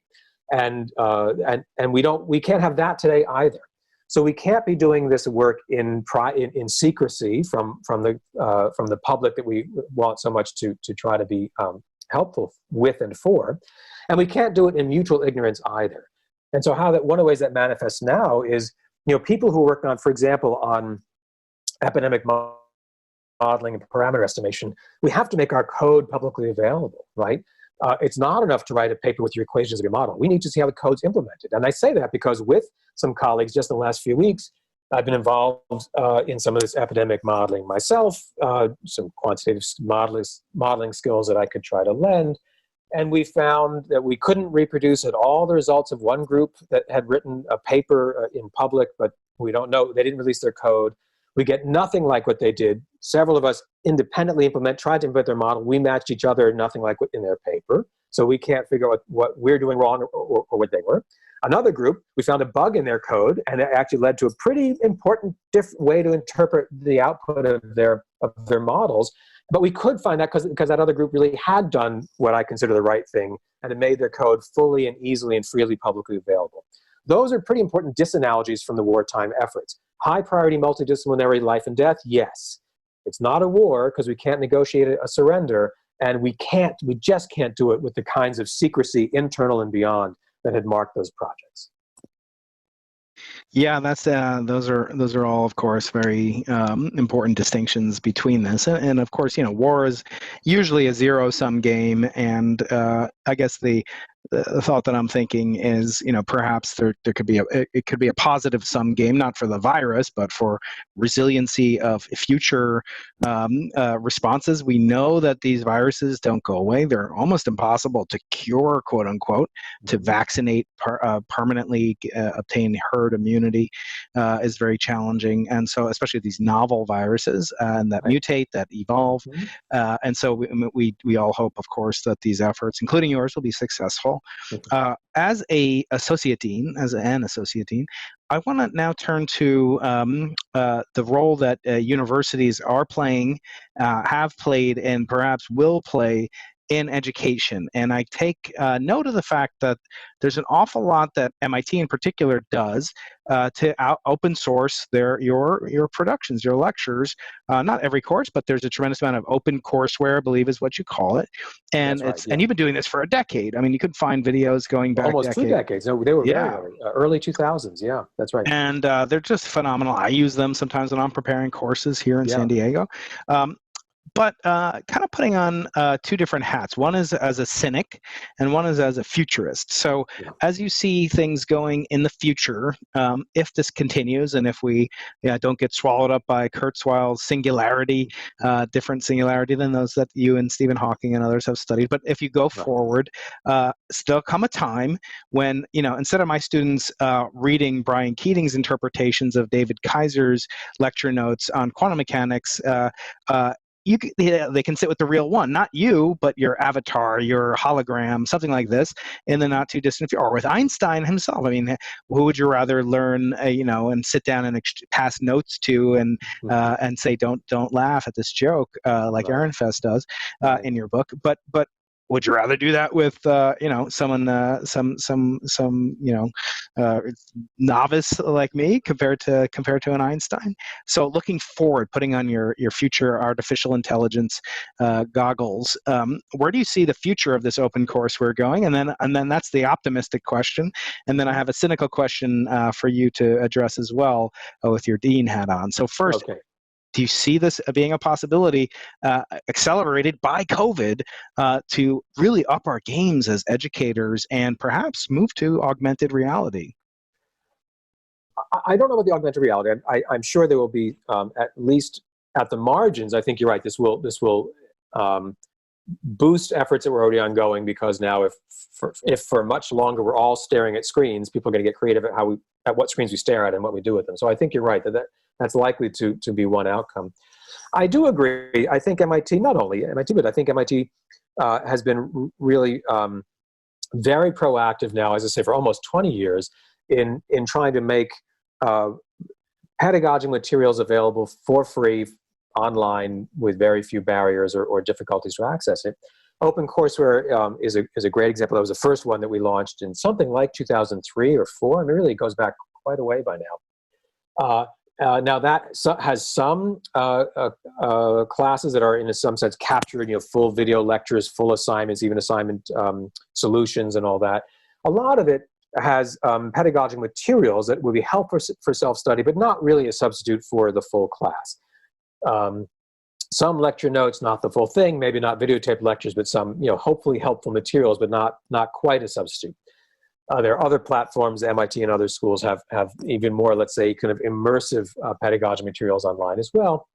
And we can't have that today either. So we can't be doing this work in secrecy from the public that we want so much to try to be helpful with and for. And we can't do it in mutual ignorance either. And so one of the ways that manifests now is, people who are working on, for example, on epidemic modeling and parameter estimation, we have to make our code publicly available, right? It's not enough to write a paper with your equations of your model. We need to see how the code's implemented. And I say that because with some colleagues just in the last few weeks, I've been involved in some of this epidemic modeling myself, some quantitative modeling skills that I could try to lend. And we found that we couldn't reproduce at all the results of one group that had written a paper in public, but we don't know, they didn't release their code. We get nothing like what they did. Several of us independently tried to implement their model. We matched each other, nothing like what in their paper. So we can't figure out what we're doing wrong or what they were. Another group, we found a bug in their code, and it actually led to a pretty important different way to interpret the output of their models. But we could find that because that other group really had done what I consider the right thing, and it made their code fully and easily and freely publicly available. Those are pretty important disanalogies from the wartime efforts. High priority multidisciplinary life and death, yes. It's not a war because we can't negotiate a surrender, and we just can't do it with the kinds of secrecy, internal and beyond, that had marked those projects. Yeah, those are all, of course, very important distinctions between this, and of course, war is usually a zero-sum game, and I guess the thought that I'm thinking is, perhaps there could be a positive sum game, not for the virus, but for resiliency of future responses. We know that these viruses don't go away; they're almost impossible to cure, quote unquote. To vaccinate permanently, obtain herd immunity is very challenging, and so especially these novel viruses and that mutate, that evolve, and so we all hope, of course, that these efforts, including yours, will be successful. As an associate dean, I want to now turn to the role that universities are playing, have played, and perhaps will play in education. And I take note of the fact that there's an awful lot that MIT in particular does to open source your productions, your lectures. Not every course, but there's a tremendous amount of open courseware, I believe is what you call it. And and you've been doing this for a decade. I mean, you could find videos going back almost 2 decades. No, they were very early 2000s. Yeah, that's right. And they're just phenomenal. I use them sometimes when I'm preparing courses here in San Diego. But kind of putting on two different hats. One is as a cynic, and one is as a futurist. So as you see things going in the future, if this continues, and if we don't get swallowed up by Kurzweil's singularity, different singularity than those that you and Stephen Hawking and others have studied, but if you go forward, there'll come a time when, instead of my students reading Brian Keating's interpretations of David Kaiser's lecture notes on quantum mechanics, they can sit with the real one, not you, but your avatar, your hologram, something like this, in the not too distant future, or with Einstein himself. I mean, who would you rather learn, and sit down and pass notes to, and say, don't laugh at this joke, like Aaron Fest does in your book, but would you rather do that with someone, novice like me compared to an Einstein? So looking forward, putting on your future artificial intelligence goggles, where do you see the future of this open courseware going? And then that's the optimistic question. And then I have a cynical question for you to address as well with your dean hat on. So first. Okay. Do you see this being a possibility, accelerated by COVID, to really up our games as educators and perhaps move to augmented reality? I don't know about the augmented reality. I'm sure there will be, at least at the margins. I think you're right. This will boost efforts that were already ongoing, because now if for much longer we're all staring at screens, people are going to get creative at what screens we stare at and what we do with them. So I think you're right that's likely to be one outcome. I do agree. I think MIT, not only MIT, but I think MIT has been really very proactive now, as I say, for almost 20 years in trying to make pedagogical materials available for free online with very few barriers or difficulties to access it. OpenCourseWare is a great example. That was the first one that we launched in something like 2003 or 4. I mean, really, it goes back quite a way by now. Now that has some classes that are in some sense captured, full video lectures, full assignments, even assignment solutions and all that. A lot of it has pedagogic materials that would be helpful for self-study, but not really a substitute for the full class. Some lecture notes, not the full thing, maybe not videotaped lectures, but some, hopefully helpful materials, but not quite a substitute. There are other platforms, MIT and other schools have even more, let's say, kind of immersive pedagogic materials online as well.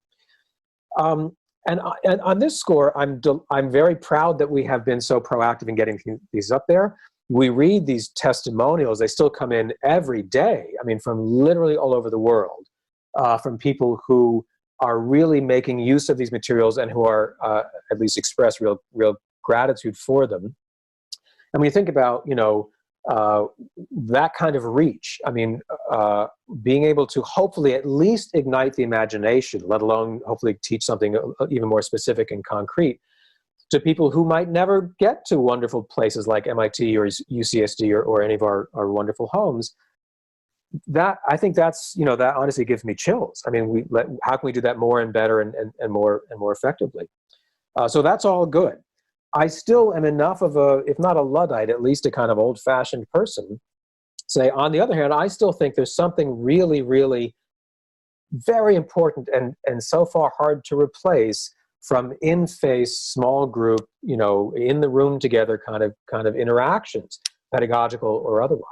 And on this score, I'm very proud that we have been so proactive in getting these up there. We read these testimonials; they still come in every day. I mean, from literally all over the world, from people who are really making use of these materials and who are at least express real gratitude for them. And when you think about, that kind of reach, I mean, being able to hopefully at least ignite the imagination, let alone hopefully teach something even more specific and concrete to people who might never get to wonderful places like MIT or UCSD or any of our wonderful homes. That, I think that's, that honestly gives me chills. I mean, how can we do that more and better and more effectively? So that's all good. I still am enough of if not a Luddite, at least a kind of old-fashioned person. Say, on the other hand, I still think there's something really, really very important and so far hard to replace from in-face, small group, in the room together kind of interactions, pedagogical or otherwise.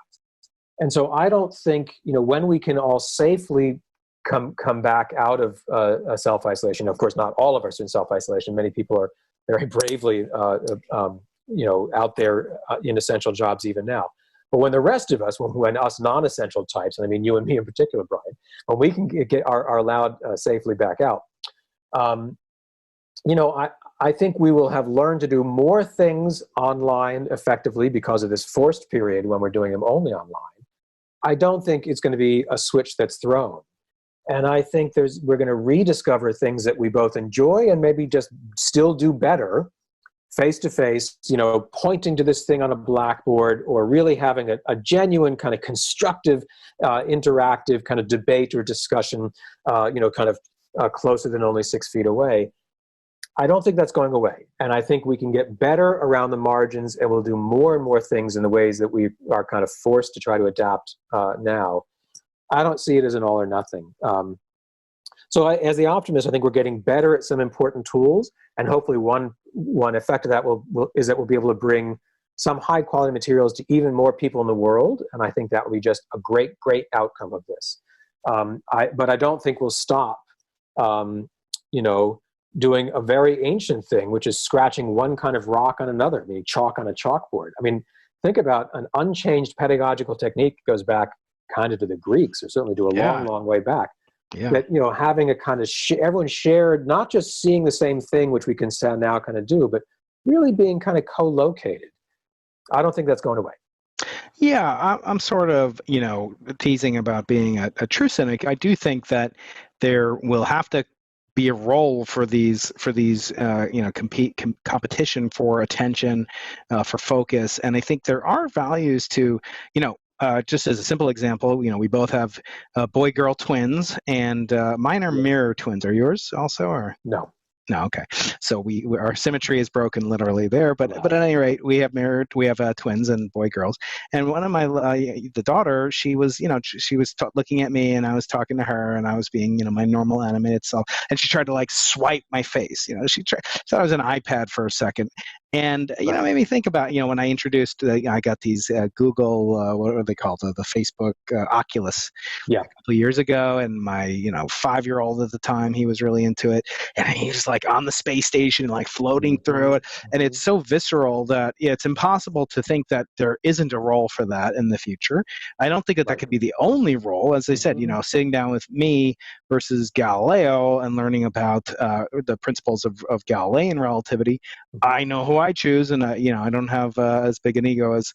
And so I don't think, when we can all safely come back out of self-isolation, of course, not all of us are in self-isolation. Many people are very bravely, out there in essential jobs even now. But when the rest of us, when us non-essential types, and I mean you and me in particular, Brian, when we can are allowed safely back out, I think we will have learned to do more things online effectively because of this forced period when we're doing them only online. I don't think it's going to be a switch that's thrown. And I think we're going to rediscover things that we both enjoy and maybe just still do better face to face, pointing to this thing on a blackboard or really having a genuine kind of constructive, interactive kind of debate or discussion, closer than only 6 feet away. I don't think that's going away. And I think we can get better around the margins and we'll do more and more things in the ways that we are kind of forced to try to adapt now. I don't see it as an all or nothing. So as the optimist, I think we're getting better at some important tools, and hopefully one effect of that is that we'll be able to bring some high quality materials to even more people in the world, and I think that will be just a great outcome of this. But I don't think we'll stop, doing a very ancient thing, which is scratching one kind of rock on another, meaning chalk on a chalkboard. I mean, think about an unchanged pedagogical technique goes back kind of to the Greeks, or certainly to a long way back. Yeah. That, having a kind of everyone shared, not just seeing the same thing, which we can now kind of do, but really being kind of co-located. I don't think that's going away. Yeah, I'm sort of, teasing about being a true cynic. I do think that there will have to be a role for these competition for attention, for focus, and I think there are values to, just as a simple example, we both have boy-girl twins, and mine are mirror twins. Are yours also, or no? No, okay. So our symmetry is broken literally there, but at any rate, we have twins and boy girls. And one of the daughter, she was looking at me, and I was talking to her, and I was being my normal animated self, and she tried to swipe my face. She thought I was an iPad for a second. And, it made me think about, when I introduced, I got these Google, what are they called? The Facebook Oculus a couple of years ago. And my, 5-year-old at the time, he was really into it. And he was on the space station, floating through it. And it's so visceral that it's impossible to think that there isn't a role for that in the future. I don't think that could be the only role. As I said, sitting down with me versus Galileo and learning about the principles of Galilean relativity, I know who I choose, and I don't have as big an ego as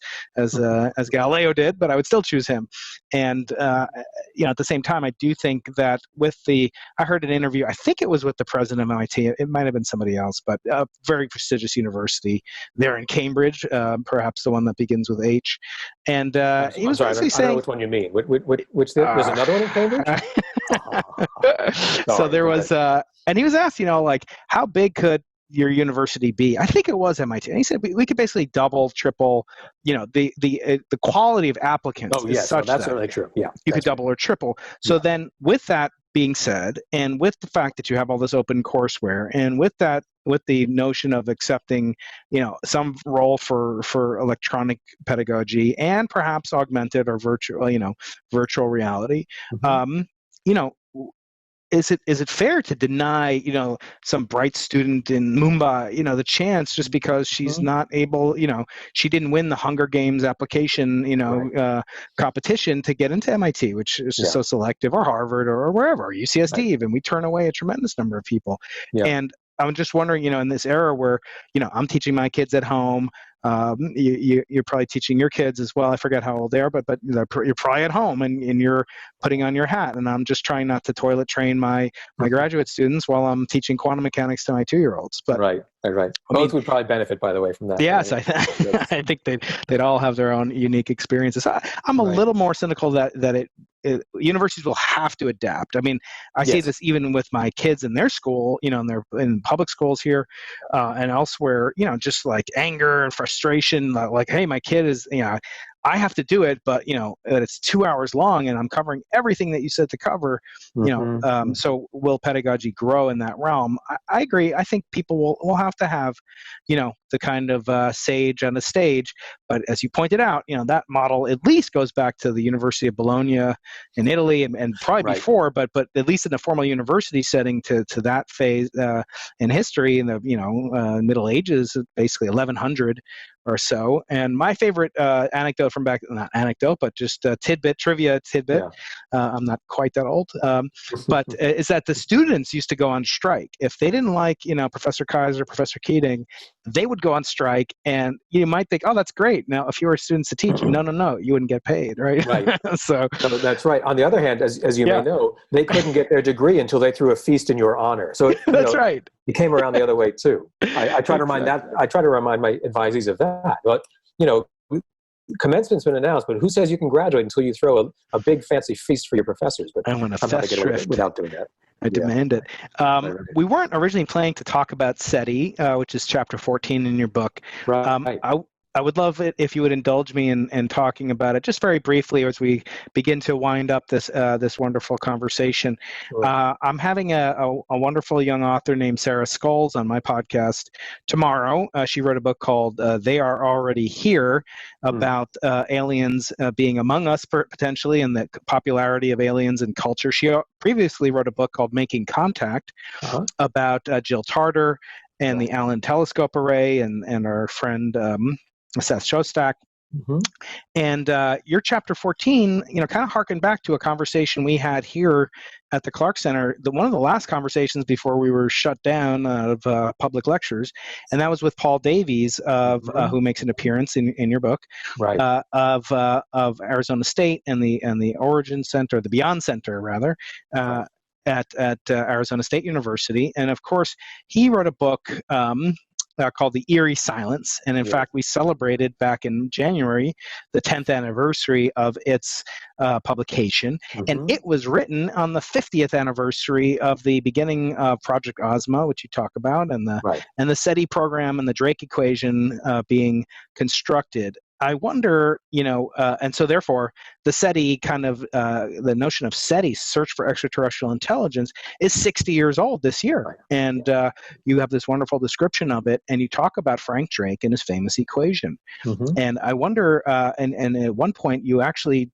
Galileo did, but I would still choose him. And at the same time, I do think that I heard an interview. I think it was with the president of MIT. It might have been somebody else, but a very prestigious university there in Cambridge, perhaps the one that begins with H. And he was basically saying, I don't know which one you mean. Which there's another one in Cambridge. So there was, and he was asked, how big could your university be? I think it was MIT. And he said we could basically double, triple, the quality of applicants Oh, is yes. No, such that's that certainly true. Yeah. you could double or triple. So Yeah. then with that being said, and with the fact that you have all this open courseware, and with the notion of accepting, some role for electronic pedagogy and perhaps augmented or virtual reality, is it fair to deny, some bright student in Mumbai, the chance just because she's not able, she didn't win the Hunger Games application, competition to get into MIT, which is just so selective, or Harvard or wherever, or UCSD even. We turn away a tremendous number of people. And I'm just wondering, in this era where, I'm teaching my kids at home, you're probably teaching your kids as well. I forget how old they are, but you're probably at home and you're putting on your hat. And I'm just trying not to toilet train my graduate students while I'm teaching quantum mechanics to my 2-year-olds. But right. Both would probably benefit, by the way, from that. Yes, I think they'd all have their own unique experiences. I'm a little more cynical that universities will have to adapt. I mean, I see this even with my kids in their school, in public schools here and elsewhere, just like anger and frustration, like, hey, my kid is, I have to do it, but it's 2 hours long and I'm covering everything that you said to cover. So will pedagogy grow in that realm? I agree. I think people will have to have, the kind of sage on the stage. But as you pointed out, that model at least goes back to the University of Bologna in Italy and probably before, but at least in a formal university setting to that phase in history in the Middle Ages, basically 1100 or so. And my favorite anecdote from back, not anecdote, but just a trivia tidbit. I'm not quite that old, but is that the students used to go on strike. If they didn't like, Professor Kaiser, Professor Keating, they would go on strike, and you might think, oh, that's great. Now, if you were students to teach, no, you wouldn't get paid, right? So that's right. On the other hand, as you may know, they couldn't get their degree until they threw a feast in your honor. So that's right. You came around the other way too. I try to remind I try to remind my advisees of that. But commencement's been announced, but who says you can graduate until you throw a big fancy feast for your professors? But I want a somehow fest they get away shrift without doing that. I demand it. We weren't originally planning to talk about SETI, which is chapter 14 in your book. Right. I would love it if you would indulge me in talking about it just very briefly as we begin to wind up this wonderful conversation. Sure. I'm having a wonderful young author named Sarah Skulls on my podcast tomorrow. She wrote a book called They Are Already Here about aliens being among us potentially, and the popularity of aliens in culture. She previously wrote a book called Making Contact about Jill Tarter and the Allen Telescope Array and our friend Seth Shostak. And your chapter 14, kind of harkened back to a conversation we had here at the Clark Center, one of the last conversations before we were shut down of public lectures, and that was with Paul Davies who makes an appearance in your book, of Arizona State and the Origin Center, the Beyond Center rather. At Arizona State University. And of course, he wrote a book called The Eerie Silence. And in fact, we celebrated back in January the 10th anniversary of its publication. And it was written on the 50th anniversary of the beginning of Project Ozma, which you talk about, and the SETI program and the Drake equation being constructed. I wonder, and so therefore the SETI the notion of SETI, Search for Extraterrestrial Intelligence, is 60 years old this year. And you have this wonderful description of it, and you talk about Frank Drake and his famous equation. And I wonder, and at one point you actually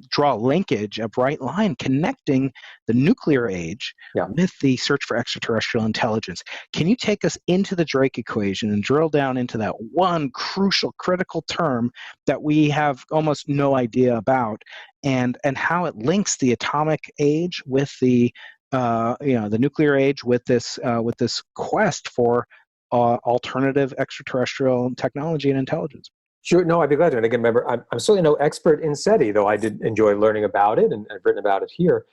draw a linkage, a bright line connecting the nuclear age with the search for extraterrestrial intelligence. Can you take us into the Drake equation and drill down into that one crucial, critical term that we have almost no idea about, and how it links the atomic age with the nuclear age with this quest for alternative extraterrestrial technology and intelligence? Sure. No, I'd be glad to. And again, remember, I'm certainly no expert in SETI, though I did enjoy learning about it, and I've written about it here.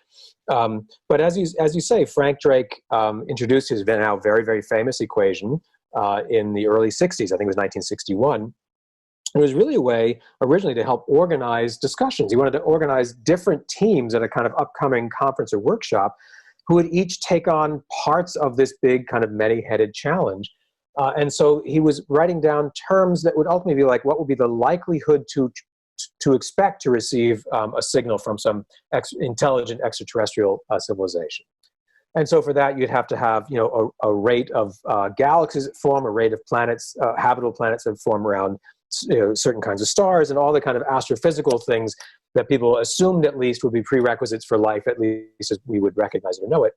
But as you say, Frank Drake introduced his now very, very famous equation in the early 60s. I think it was 1961. It was really a way originally to help organize discussions. He wanted to organize different teams at a kind of upcoming conference or workshop who would each take on parts of this big kind of many-headed challenge. And so he was writing down terms that would ultimately be like, what would be the likelihood to expect to receive a signal from some intelligent extraterrestrial civilization. And so for that, you'd have to have, you know, a rate of galaxies that form, a rate of planets, habitable planets that form around, you know, certain kinds of stars, and all the kind of astrophysical things that people assumed at least would be prerequisites for life, at least as we would recognize it or know it.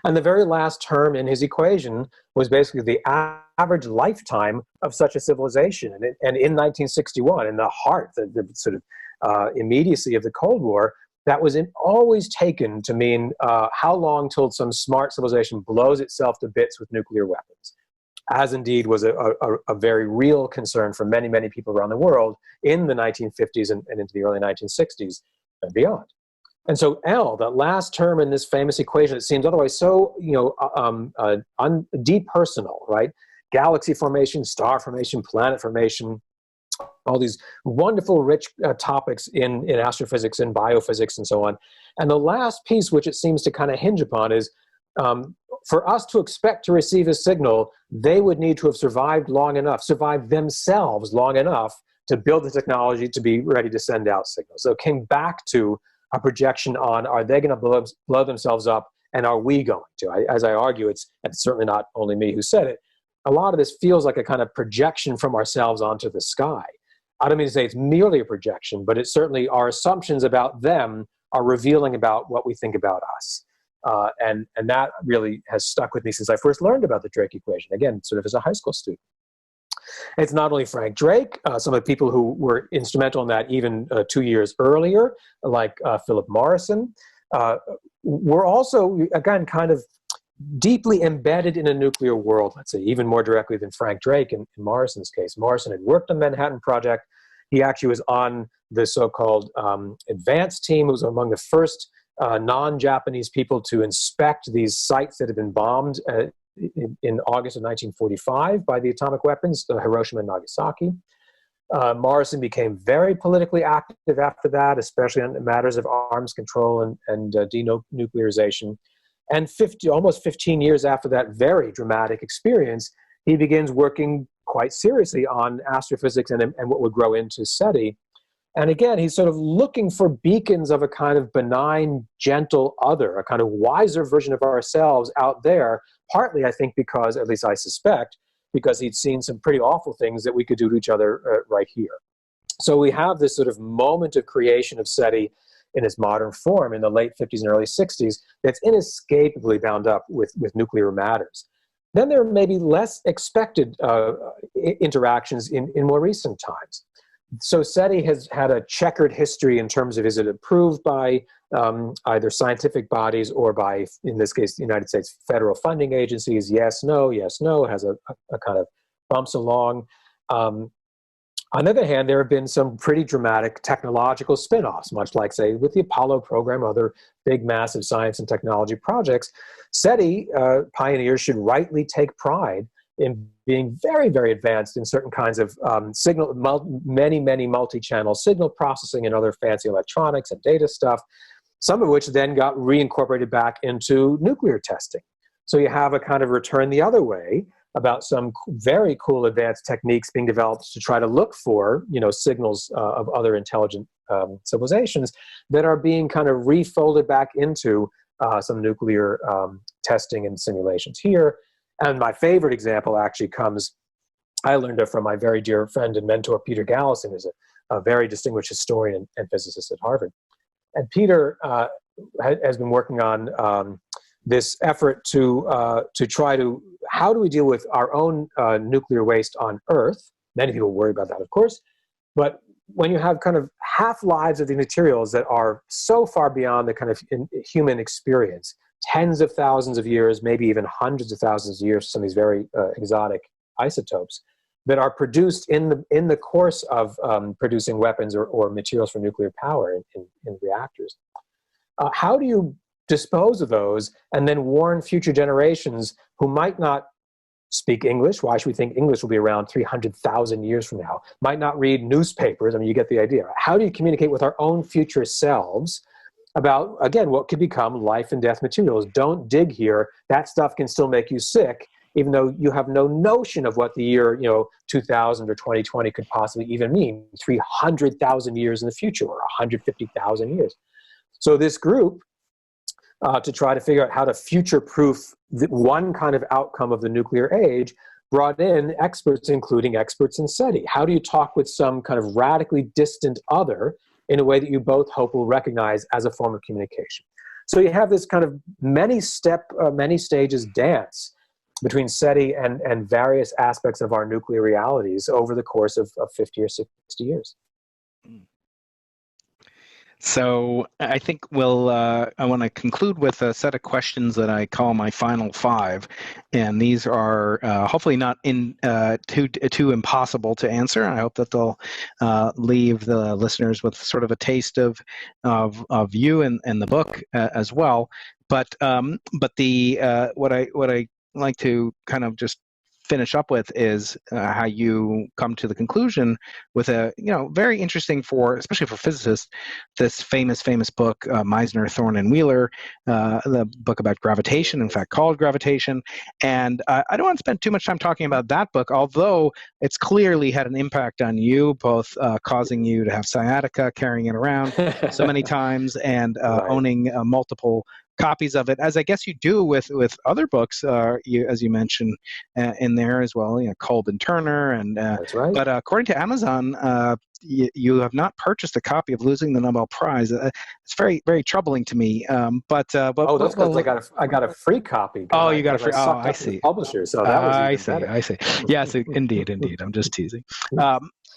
And the very last term in his equation was basically the average lifetime of such a civilization. And in 1961, in the heart, the sort of immediacy of the Cold War, that was always taken to mean how long till some smart civilization blows itself to bits with nuclear weapons, as indeed was a very real concern for many, many people around the world in the 1950s and into the early 1960s and beyond. And so L, that last term in this famous equation, it seems otherwise so, you know, depersonal, right? Galaxy formation, star formation, planet formation, all these wonderful, rich topics in astrophysics and biophysics and so on. And the last piece, which it seems to kind of hinge upon, is for us to expect to receive a signal, they would need to have survived themselves long enough to build the technology to be ready to send out signals. So it came back to a projection on, are they going to blow themselves up, and are we going to? As I argue, it's certainly not only me who said it. A lot of this feels like a kind of projection from ourselves onto the sky. I don't mean to say it's merely a projection, but it's certainly our assumptions about them are revealing about what we think about us. And that really has stuck with me since I first learned about the Drake equation, again, sort of as a high school student. It's not only Frank Drake, some of the people who were instrumental in that even 2 years earlier, like Philip Morrison, were also, again, kind of deeply embedded in a nuclear world, let's say, even more directly than Frank Drake in Morrison's case. Morrison had worked on the Manhattan Project. He actually was on the so-called advanced team. It was among the first non-Japanese people to inspect these sites that had been bombed in August of 1945 by the atomic weapons, Hiroshima and Nagasaki. Morrison became very politically active after that, especially on matters of arms control and denuclearization. And almost 15 years after that very dramatic experience, he begins working quite seriously on astrophysics and what would grow into SETI. And again, he's sort of looking for beacons of a kind of benign, gentle other, a kind of wiser version of ourselves out there, partly, I think, because, at least I suspect, because he'd seen some pretty awful things that we could do to each other right here. So we have this sort of moment of creation of SETI in its modern form in the late 50s and early 60s that's inescapably bound up with nuclear matters. Then there may be less expected interactions in more recent times. So SETI has had a checkered history in terms of, is it approved by either scientific bodies or by, in this case, the United States federal funding agencies? Yes, no, has a kind of bumps along. On the other hand, there have been some pretty dramatic technological spin-offs, much like, say, with the Apollo program, other big, massive science and technology projects. SETI pioneers should rightly take pride in being very, very advanced in certain kinds of many multi-channel signal processing and other fancy electronics and data stuff, some of which then got reincorporated back into nuclear testing. So you have a kind of return the other way about some very cool advanced techniques being developed to try to look for, signals of other intelligent civilizations that are being kind of refolded back into some nuclear testing and simulations here. And my favorite example actually I learned it from my very dear friend and mentor, Peter Gallison, who's a very distinguished historian and physicist at Harvard. And Peter has been working on this effort to try to, how do we deal with our own nuclear waste on Earth? Many people worry about that, of course. But when you have kind of half-lives of the materials that are so far beyond the kind of human experience, tens of thousands of years, maybe even hundreds of thousands of years, some of these very exotic isotopes that are produced in the course of producing weapons or materials for nuclear power in reactors. How do you dispose of those and then warn future generations who might not speak English? Why should we think English will be around 300,000 years from now? Might not read newspapers. I mean, you get the idea. How do you communicate with our own future selves about, again, what could become life and death materials. Don't dig here. That stuff can still make you sick, even though you have no notion of what the year 2000 or 2020 could possibly even mean, 300,000 years in the future or 150,000 years. So this group, to try to figure out how to future-proof one kind of outcome of the nuclear age, brought in experts, including experts in SETI. How do you talk with some kind of radically distant other in a way that you both hope will recognize as a form of communication? So you have this kind of many stages dance between SETI and various aspects of our nuclear realities over the course of 50 or 60 years. So I think I want to conclude with a set of questions that I call my final five, and these are hopefully not too impossible to answer. I hope that they'll leave the listeners with sort of a taste of you and the book as well. But the what I like to kind of just finish up with is how you come to the conclusion with a very interesting especially for physicists, this famous book, Meissner, Thorne and Wheeler, the book about gravitation, in fact called Gravitation. And I don't want to spend too much time talking about that book, although it's clearly had an impact on you, both causing you to have sciatica, carrying it around so many times, and Right. owning multiple copies of it, as I guess you do with other books, as you mentioned in there as well, Kolb and Turner, and That's right. but according to Amazon, you have not purchased a copy of Losing the Nobel Prize. It's very, very that's because I got a free copy. Oh, you got a free. I I see. Publisher, so that was even better. I see. Yes, indeed. I'm just teasing.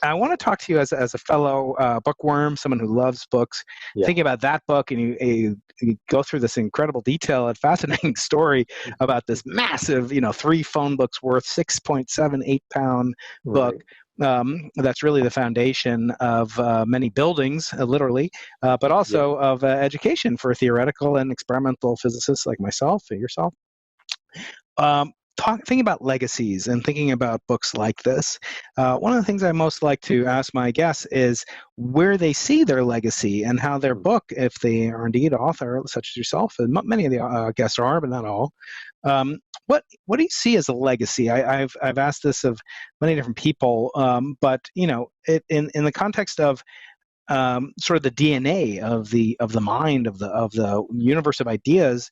I want to talk to you as a fellow bookworm, someone who loves books, thinking about that book, and you go through this incredible detail and fascinating story about this massive, 3 phone books worth 6.78 pound book. That's really the foundation of many buildings, literally, but also of education for theoretical and experimental physicists like myself and yourself. Thinking about legacies and thinking about books like this, one of the things I most like to ask my guests is where they see their legacy and how their book, if they are indeed author, such as yourself, and many of the guests are, but not all, what do you see as a legacy? I've asked this of many different people, but in the context of sort of the DNA of the mind of the universe of ideas,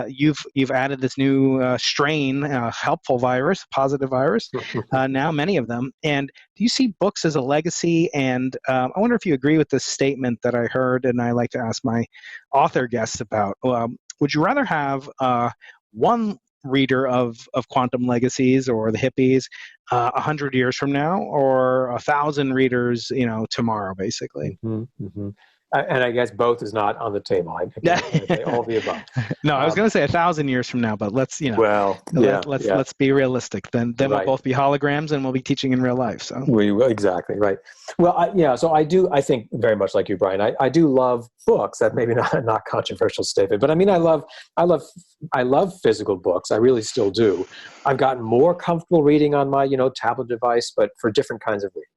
you've added this new strain, helpful virus, positive virus. Now many of them. And do you see books as a legacy? And I wonder if you agree with this statement that I heard, and I like to ask my author guests about. Would you rather have one reader of Quantum Legacies or the hippies 100 years from now, or 1,000 readers tomorrow, basically? And I guess both is not on the table. I say all the above. No, I was going to say 1,000 years from now, but let's let's be realistic. Then we'll both be holograms, and we'll be teaching in real life. So we will, exactly right. Well, so I think very much like you, Brian. I do love books. That maybe not a controversial statement, but I mean, I love physical books. I really still do. I've gotten more comfortable reading on my tablet device, but for different kinds of reading.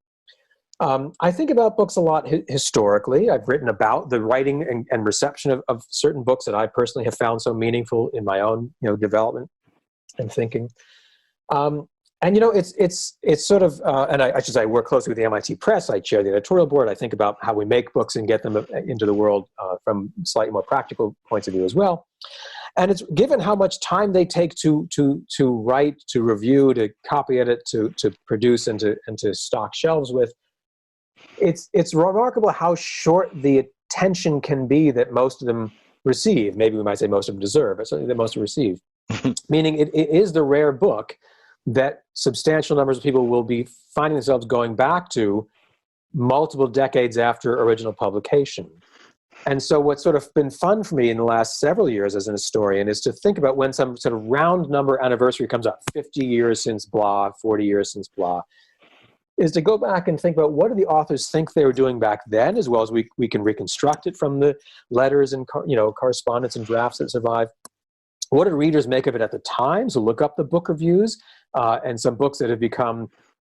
I think about books a lot historically. I've written about the writing and reception of certain books that I personally have found so meaningful in my own development and thinking. It's sort of, and I should say I work closely with the MIT Press. I chair the editorial board. I think about how we make books and get them into the world from slightly more practical points of view as well. And it's given how much time they take to write, to review, to copy edit, to produce, and to stock shelves with. It's remarkable how short the attention can be that most of them receive. Maybe we might say most of them deserve, but certainly that most of them receive. Meaning it is the rare book that substantial numbers of people will be finding themselves going back to multiple decades after original publication. And so what's sort of been fun for me in the last several years as an historian is to think about when some sort of round number anniversary comes up, 50 years since blah, 40 years since blah, is to go back and think about what do the authors think they were doing back then, as well as we can reconstruct it from the letters and correspondence and drafts that survive. What did readers make of it at the time? So look up the book reviews and some books that have become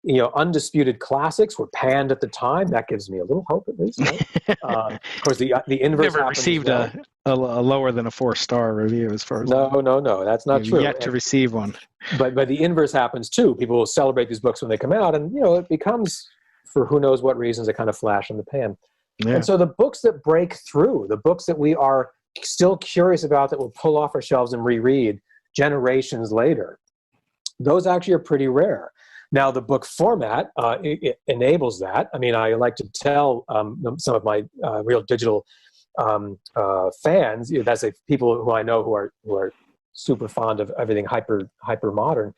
undisputed classics were panned at the time. That gives me a little hope, at least. Right? Of course, the inverse Never happens received as well. a lower than a 4-star review, as far as No, that's not true. Yet to receive one. But the inverse happens too. People will celebrate these books when they come out, and it becomes, for who knows what reasons, a kind of flash in the pan. Yeah. And so the books that break through, the books that we are still curious about, that we'll pull off our shelves and reread generations later, those actually are pretty rare. Now, the book format it enables that. I mean, I like to tell some of my real digital fans, that's people who I know who are super fond of everything hyper modern.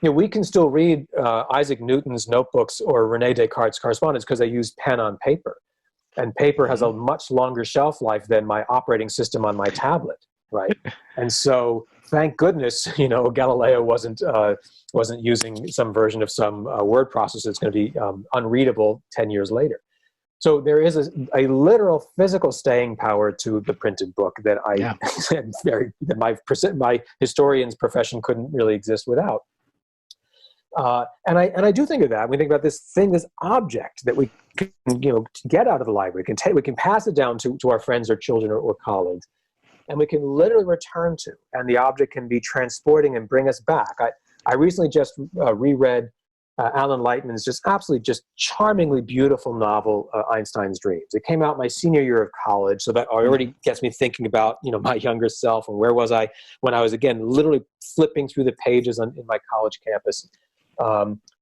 We can still read Isaac Newton's notebooks or Rene Descartes' correspondence because they use pen on paper. And paper has a much longer shelf life than my operating system on my tablet, right? And so, thank goodness, Galileo wasn't using some version of some word processor that's going to be unreadable 10 years later. So there is a literal physical staying power to the printed book that my historian's profession couldn't really exist without. And I do think of that. We think about this object that we can, get out of the library. We can pass it down to our friends or children or colleagues, and we can literally return to, and the object can be transporting and bring us back. I recently just reread Alan Lightman's just charmingly beautiful novel, Einstein's Dreams. It came out my senior year of college, so that already gets me thinking about, my younger self and where was I when I was, again, literally flipping through the pages in my college campus.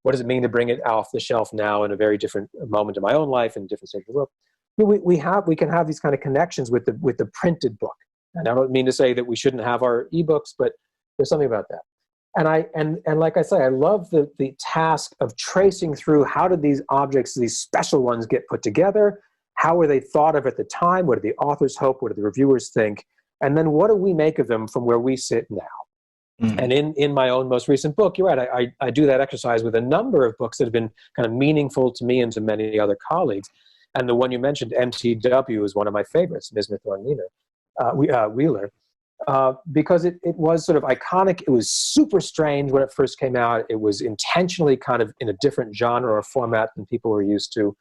What does it mean to bring it off the shelf now in a very different moment in my own life and different stage of the world? We can have these kind of connections with the printed book. And I don't mean to say that we shouldn't have our ebooks, but there's something about that. And like I say, I love the task of tracing through how did these objects, these special ones, get put together? How were they thought of at the time? What did the authors hope? What do the reviewers think? And then what do we make of them from where we sit now? And in my own most recent book, you're right, I do that exercise with a number of books that have been kind of meaningful to me and to many other colleagues. And the one you mentioned, MTW, is one of my favorites, Ms. Wheeler, because it was sort of iconic. It was super strange when it first came out. It was intentionally kind of in a different genre or format than people were used to.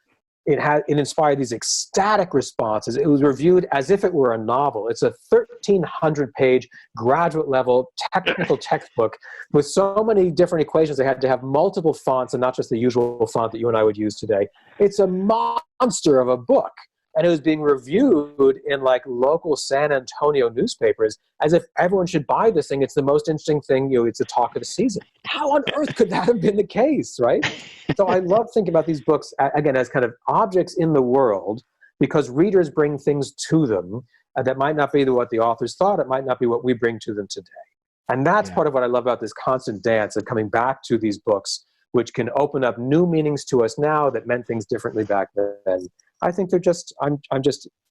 It inspired these ecstatic responses. It was reviewed as if it were a novel. It's a 1,300-page graduate-level technical textbook with so many different equations. They had to have multiple fonts and not just the usual font that you and I would use today. It's a monster of a book. And it was being reviewed in local San Antonio newspapers as if everyone should buy this thing. It's the most interesting thing. It's the talk of the season. How on earth could that have been the case, right? So I love thinking about these books, again, as kind of objects in the world, because readers bring things to them that might not be what the authors thought. It might not be what we bring to them today. And that's part of what I love about this constant dance of coming back to these books, which can open up new meanings to us now that meant things differently back then. I think they're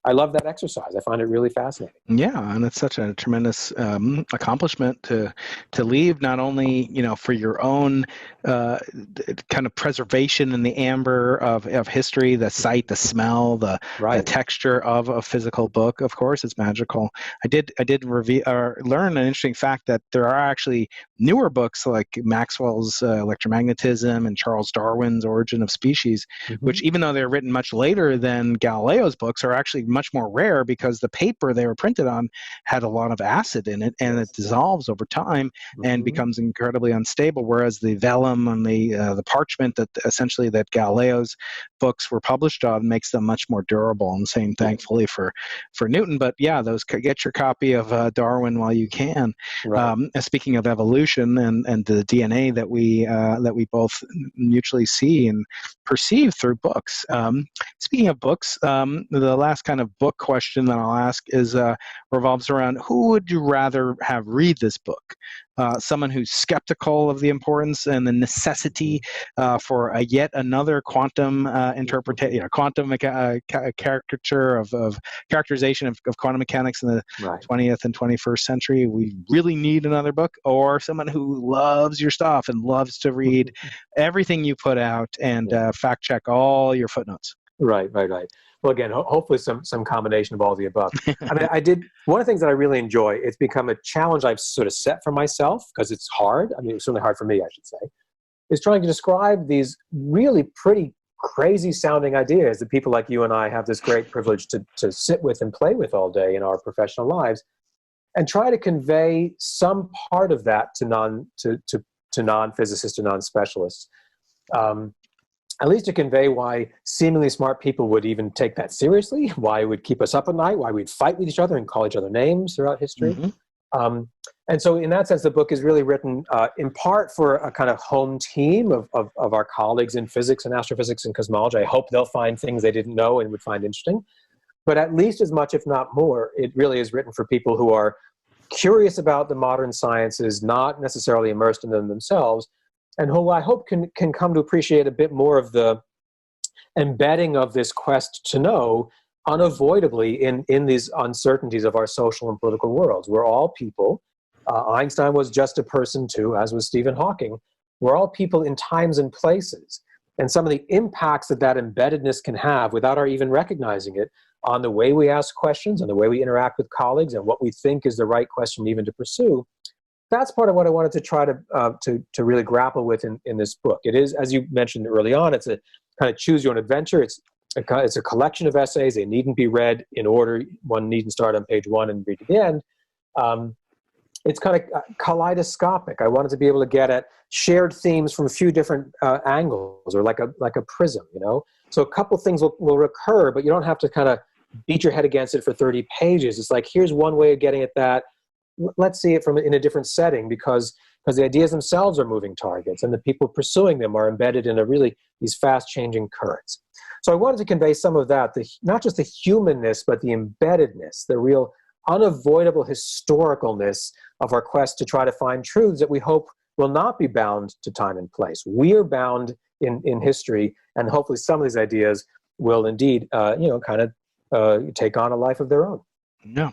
I love that exercise. I find it really fascinating. Yeah, and it's such a tremendous accomplishment to leave, not only for your own kind of preservation in the amber of history, the sight, the smell, the texture of a physical book. Of course, it's magical. I did learn an interesting fact that there are actually newer books like Maxwell's Electromagnetism and Charles Darwin's Origin of Species, which, even though they're written much later than Galileo's books, are actually much more rare because the paper they were printed on had a lot of acid in it, and it dissolves over time and becomes incredibly unstable, whereas the vellum and the parchment that Galileo's books were published on makes them much more durable. And same, thankfully, for Newton. But yeah, get your copy of Darwin while you can. Speaking of evolution and the DNA that we both mutually see and perceive through books. Speaking of books, the last kind of book question that I'll ask revolves around who would you rather have read this book? Someone who's skeptical of the importance and the necessity for yet another quantum interpretation, quantum caricature of characterization of quantum mechanics in the 20th and 21st century. We really need another book, or someone who loves your stuff and loves to read everything you put out and fact check all your footnotes. Right. Well, again, hopefully some combination of all the above. I mean, one of the things that I really enjoy, it's become a challenge I've sort of set for myself because it's hard. I mean, it's certainly hard for me, I should say, is trying to describe these really pretty crazy sounding ideas that people like you and I have this great privilege to sit with and play with all day in our professional lives, and try to convey some part of that to non-physicists or non-specialists. At least to convey why seemingly smart people would even take that seriously, why it would keep us up at night, why we'd fight with each other and call each other names throughout history. Mm-hmm. And so in that sense, the book is really written in part for a kind of home team of our colleagues in physics and astrophysics and cosmology. I hope they'll find things they didn't know and would find interesting. But at least as much, if not more, it really is written for people who are curious about the modern sciences, not necessarily immersed in them themselves, and who I hope can come to appreciate a bit more of the embedding of this quest to know unavoidably in these uncertainties of our social and political worlds. We're all people. Einstein was just a person too, as was Stephen Hawking. We're all people in times and places. And some of the impacts that embeddedness can have without our even recognizing it on the way we ask questions and the way we interact with colleagues and what we think is the right question even to pursue, that's part of what I wanted to try to really grapple with in this book. It is, as you mentioned early on, it's a kind of choose your own adventure. It's a collection of essays. They needn't be read in order. One needn't start on page 1 and read to the end. It's kind of kaleidoscopic. I wanted to be able to get at shared themes from a few different angles, or like a prism, you know? So a couple things will recur, but you don't have to kind of beat your head against it for 30 pages. It's like, here's one way of getting at that. Let's see it in a different setting, because the ideas themselves are moving targets and the people pursuing them are embedded in these fast changing currents. So I wanted to convey some of that, not just the humanness, but the embeddedness, the real unavoidable historicalness of our quest to try to find truths that we hope will not be bound to time and place. We are bound in history, and hopefully some of these ideas will indeed, take on a life of their own. Yeah.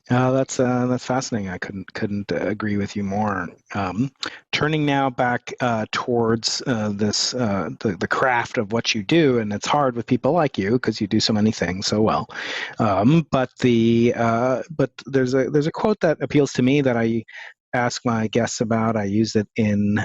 That's fascinating. I couldn't agree with you more. Turning now back towards the craft of what you do, and it's hard with people like you because you do so many things so well. But there's a quote that appeals to me that I ask my guests about. I use it in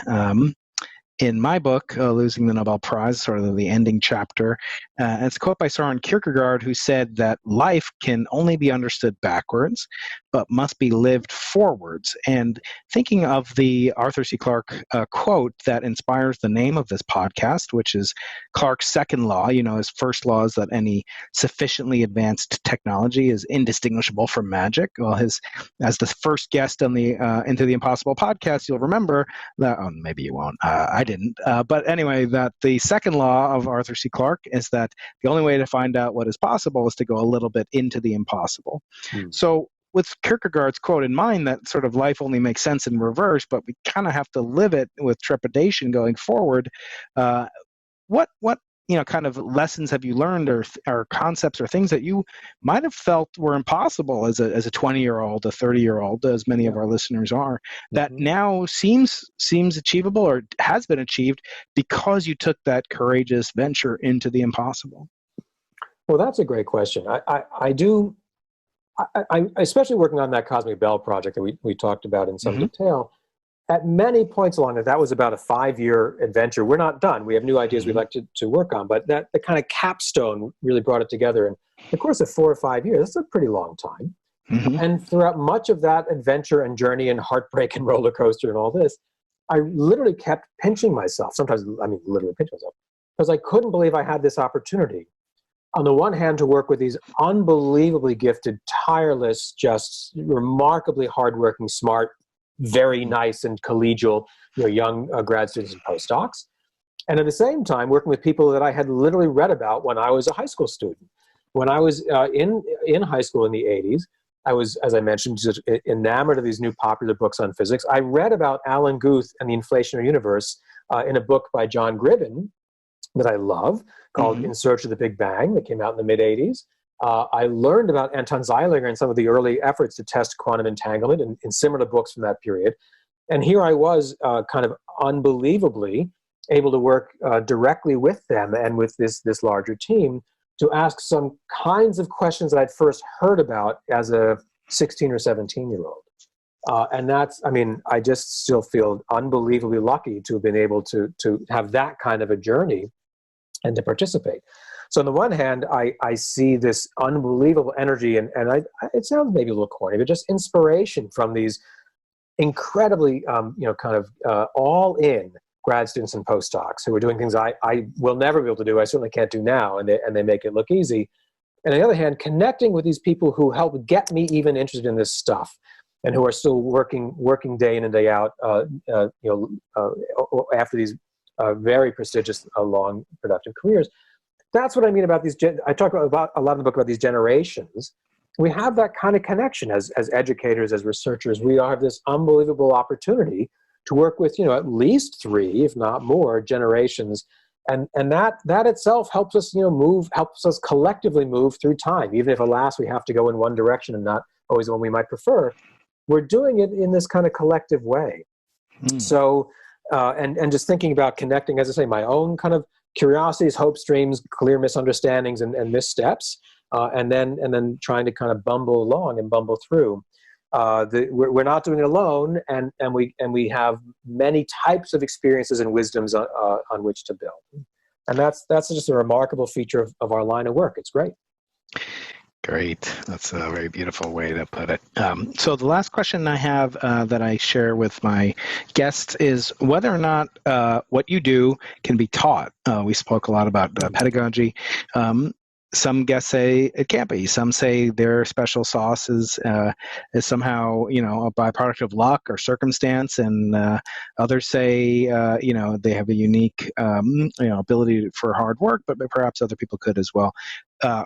my book, Losing the Nobel Prize, sort of the ending chapter. It's a quote by Søren Kierkegaard, who said that life can only be understood backwards, but must be lived forwards. And thinking of the Arthur C. Clarke quote that inspires the name of this podcast, which is Clarke's second law. His first law is that any sufficiently advanced technology is indistinguishable from magic. Well, as the first guest on the Into the Impossible podcast, you'll remember that, maybe you won't, I didn't. But anyway, that the second law of Arthur C. Clarke is that the only way to find out what is possible is to go a little bit into the impossible. So with Kierkegaard's quote in mind, that sort of life only makes sense in reverse, but we kind of have to live it with trepidation going forward. What kind of lessons have you learned, or concepts or things that you might have felt were impossible as a 20-year-old, a 30-year-old, as many of our listeners are, that now seems achievable or has been achieved because you took that courageous venture into the impossible? Well, that's a great question. I especially working on that Cosmic Bell project that we talked about in some detail. At many points along that was about a 5-year adventure. We're not done. We have new ideas we'd like to work on, but the kind of capstone really brought it together. And of course, at 4 or 5 years, that's a pretty long time. And throughout much of that adventure and journey and heartbreak and roller coaster and all this, I literally kept pinching myself. Sometimes, literally pinch myself, because I couldn't believe I had this opportunity. On the one hand, to work with these unbelievably gifted, tireless, just remarkably hardworking, smart, very nice and collegial, young grad students and postdocs. And at the same time, working with people that I had literally read about when I was a high school student. When I was in high school in the 80s, I was, as I mentioned, just enamored of these new popular books on physics. I read about Alan Guth and the inflationary universe in a book by John Gribben that I love, called In Search of the Big Bang, that came out in the mid-'80s. I learned about Anton Zeilinger and some of the early efforts to test quantum entanglement in similar books from that period. And here I was kind of unbelievably able to work directly with them and with this larger team to ask some kinds of questions that I'd first heard about as a 16 or 17-year-old. And that's, I mean, I just still feel unbelievably lucky to have been able to have that kind of a journey and to participate. So on the one hand, I see this unbelievable energy, and it sounds maybe a little corny, but just inspiration from these incredibly, kind of all in grad students and postdocs who are doing things I will never be able to do. I certainly can't do now, and they make it look easy. And on the other hand, connecting with these people who help get me even interested in this stuff, and who are still working day in and day out, after these very prestigious, long, productive careers. That's what I mean about these. I talk about a lot in the book about these generations. We have that kind of connection as educators, as researchers. We have this unbelievable opportunity to work with, at least 3, if not more, generations. And that itself helps us, helps us collectively move through time, even if alas we have to go in one direction and not always the one we might prefer. We're doing it in this kind of collective way. So, and just thinking about connecting, as I say, my own kind of curiosities, hopes, dreams, clear misunderstandings, and missteps, and then trying to kind of bumble along and bumble through. We're not doing it alone, and we have many types of experiences and wisdoms on which to build. And that's just a remarkable feature of our line of work. It's great. Great. That's a very beautiful way to put it. So the last question I have that I share with my guests is whether or not what you do can be taught. We spoke a lot about pedagogy. Some guests say it can't be. Some say their special sauce is somehow, a byproduct of luck or circumstance, and others say, they have a unique, ability for hard work, but perhaps other people could as well.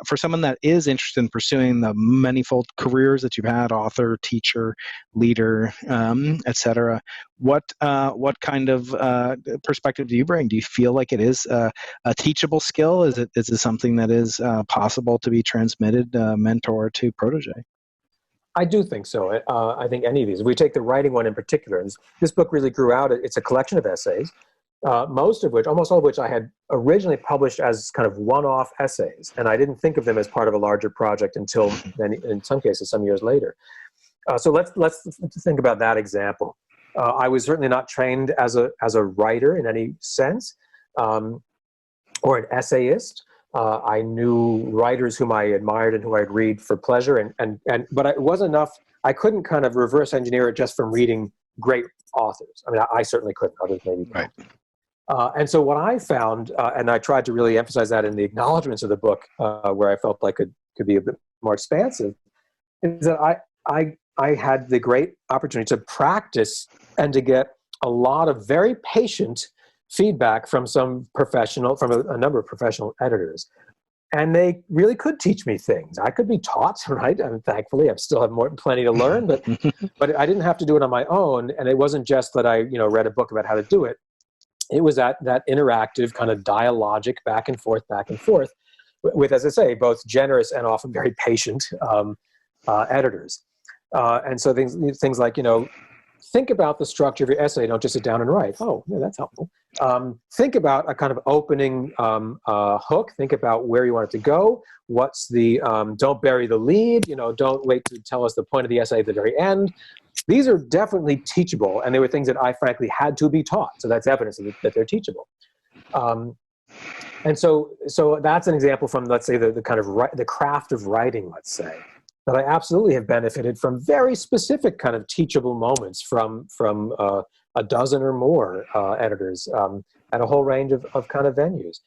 For someone that is interested in pursuing the manifold careers that you've had, author, teacher, leader, etc., what kind of perspective do you bring? Do you feel like it is a teachable skill? Is it something that is possible to be transmitted, mentor to protege? I do think so. I think any of these. If we take the writing one in particular, this book really grew out. It's a collection of essays. Almost all of which I had originally published as kind of one-off essays, and I didn't think of them as part of a larger project until then, in some cases, some years later. So let's think about that example. I was certainly not trained as a writer in any sense, or an essayist. I knew writers whom I admired and who I'd read for pleasure, but it wasn't enough. I couldn't kind of reverse engineer it just from reading great authors. I mean, I certainly couldn't. Others maybe. Right. And so what I found, and I tried to really emphasize that in the acknowledgments of the book, where I felt like it could be a bit more expansive, is that I had the great opportunity to practice and to get a lot of very patient feedback from from a number of professional editors. And they really could teach me things. I could be taught, right? I mean, thankfully, I still have plenty to learn, but I didn't have to do it on my own. And it wasn't just that I read a book about how to do it. It was that interactive kind of dialogic back and forth with, as I say, both generous and often very patient editors. And so things like, think about the structure of your essay. Don't just sit down and write. Oh, yeah, that's helpful. Think about a kind of opening hook. Think about where you want it to go. What's the, don't bury the lead. Don't wait to tell us the point of the essay at the very end. These are definitely teachable, and they were things that I frankly had to be taught. So that's evidence that they're teachable. And so that's an example from, let's say, the kind of the craft of writing, let's say, that I absolutely have benefited from very specific kind of teachable moments from a dozen or more editors at a whole range of kind of venues.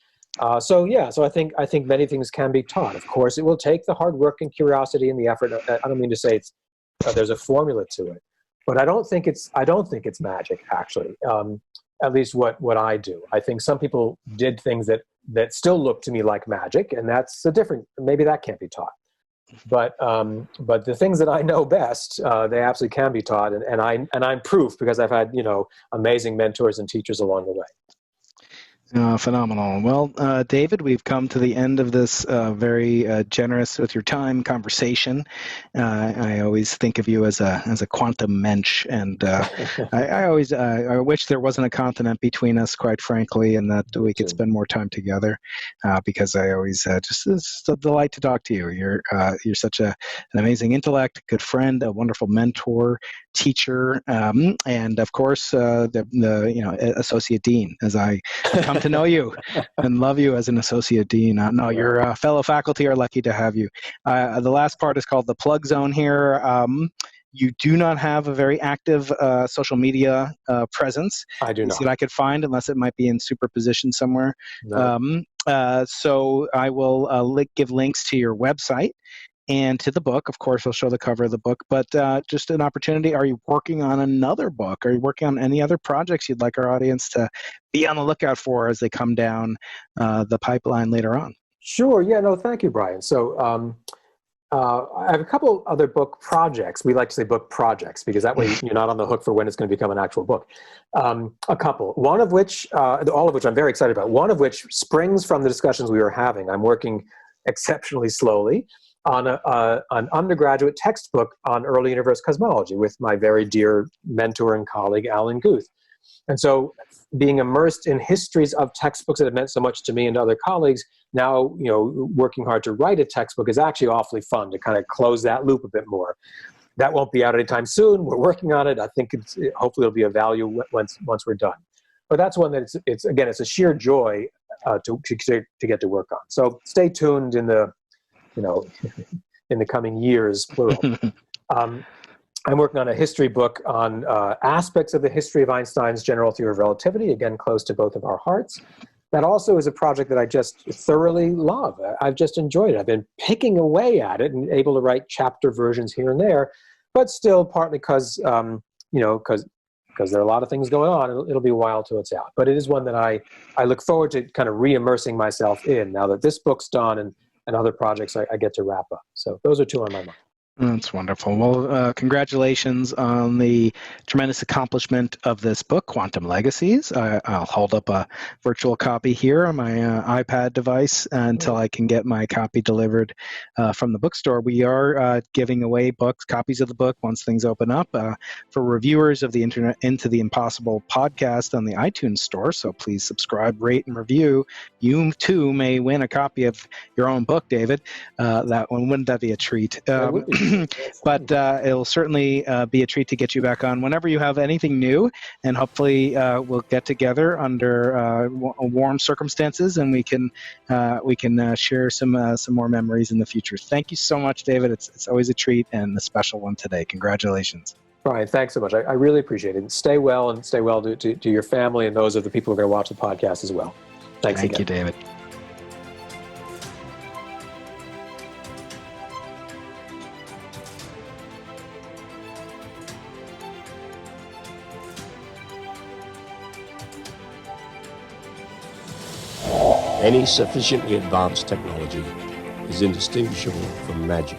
So I think many things can be taught. Of course, it will take the hard work and curiosity and the effort. I don't mean to say there's a formula to it, but I don't think it's magic, actually. At least what I do. I think some people did things that still look to me like magic, and that's maybe that can't be taught. But the things that I know best, they absolutely can be taught, and I'm proof, because I've had amazing mentors and teachers along the way. Phenomenal. Well, David, we've come to the end of this very generous with your time conversation. I always think of you as a quantum mensch, and I wish there wasn't a continent between us, quite frankly, and that we could spend more time together. Because I always it's a delight to talk to you. You're such an amazing intellect, good friend, a wonderful mentor, teacher, and of course, the associate dean, as I come to know you and love you as an associate dean. No, your fellow faculty are lucky to have you. The last part is called the plug zone here. You do not have a very active social media presence. I do not. That I could find, unless it might be in superposition somewhere. No. So I will give links to your website and to the book. Of course, I'll show the cover of the book, but just an opportunity. Are you working on another book? Are you working on any other projects you'd like our audience to be on the lookout for as they come down the pipeline later on? Sure. Yeah, no, thank you, Brian. So I have a couple other book projects. We like to say book projects because that way you're not on the hook for when it's going to become an actual book. A couple, one of which, all of which I'm very excited about, one of which springs from the discussions we were having. I'm working exceptionally slowly on an undergraduate textbook on early universe cosmology with my very dear mentor and colleague, Alan Guth. And so being immersed in histories of textbooks that have meant so much to me and to other colleagues, now, working hard to write a textbook is actually awfully fun to kind of close that loop a bit more. That won't be out anytime soon. We're working on it. I think hopefully it'll be of value once we're done. But that's one that it's a sheer joy to get to work on. So stay tuned in the in the coming years, plural. I'm working on a history book on aspects of the history of Einstein's general theory of relativity, again, close to both of our hearts. That also is a project that I just thoroughly love. I've just enjoyed it. I've been picking away at it and able to write chapter versions here and there, but still partly because there are a lot of things going on. It'll be a while till it's out. But it is one that I look forward to kind of re-immersing myself in now that this book's done and other projects I get to wrap up. So those are two on my mind. That's wonderful. Well, congratulations on the tremendous accomplishment of this book, Quantum Legacies. I'll hold up a virtual copy here on my iPad device until I can get my copy delivered from the bookstore. We are giving away copies of the book once things open up for reviewers of the Internet Into the Impossible podcast on the iTunes store. So please subscribe, rate, and review. You too may win a copy of your own book, David. Wouldn't that be a treat? But it'll certainly be a treat to get you back on whenever you have anything new, and hopefully we'll get together under warm circumstances, and we can share some more memories in the future. Thank you so much, David. It's always a treat, and a special one today. Congratulations. Brian, thanks so much. I really appreciate it. And stay well to your family and those of the people who are going to watch the podcast as well. Thanks again. Thank you, David. Any sufficiently advanced technology is indistinguishable from magic.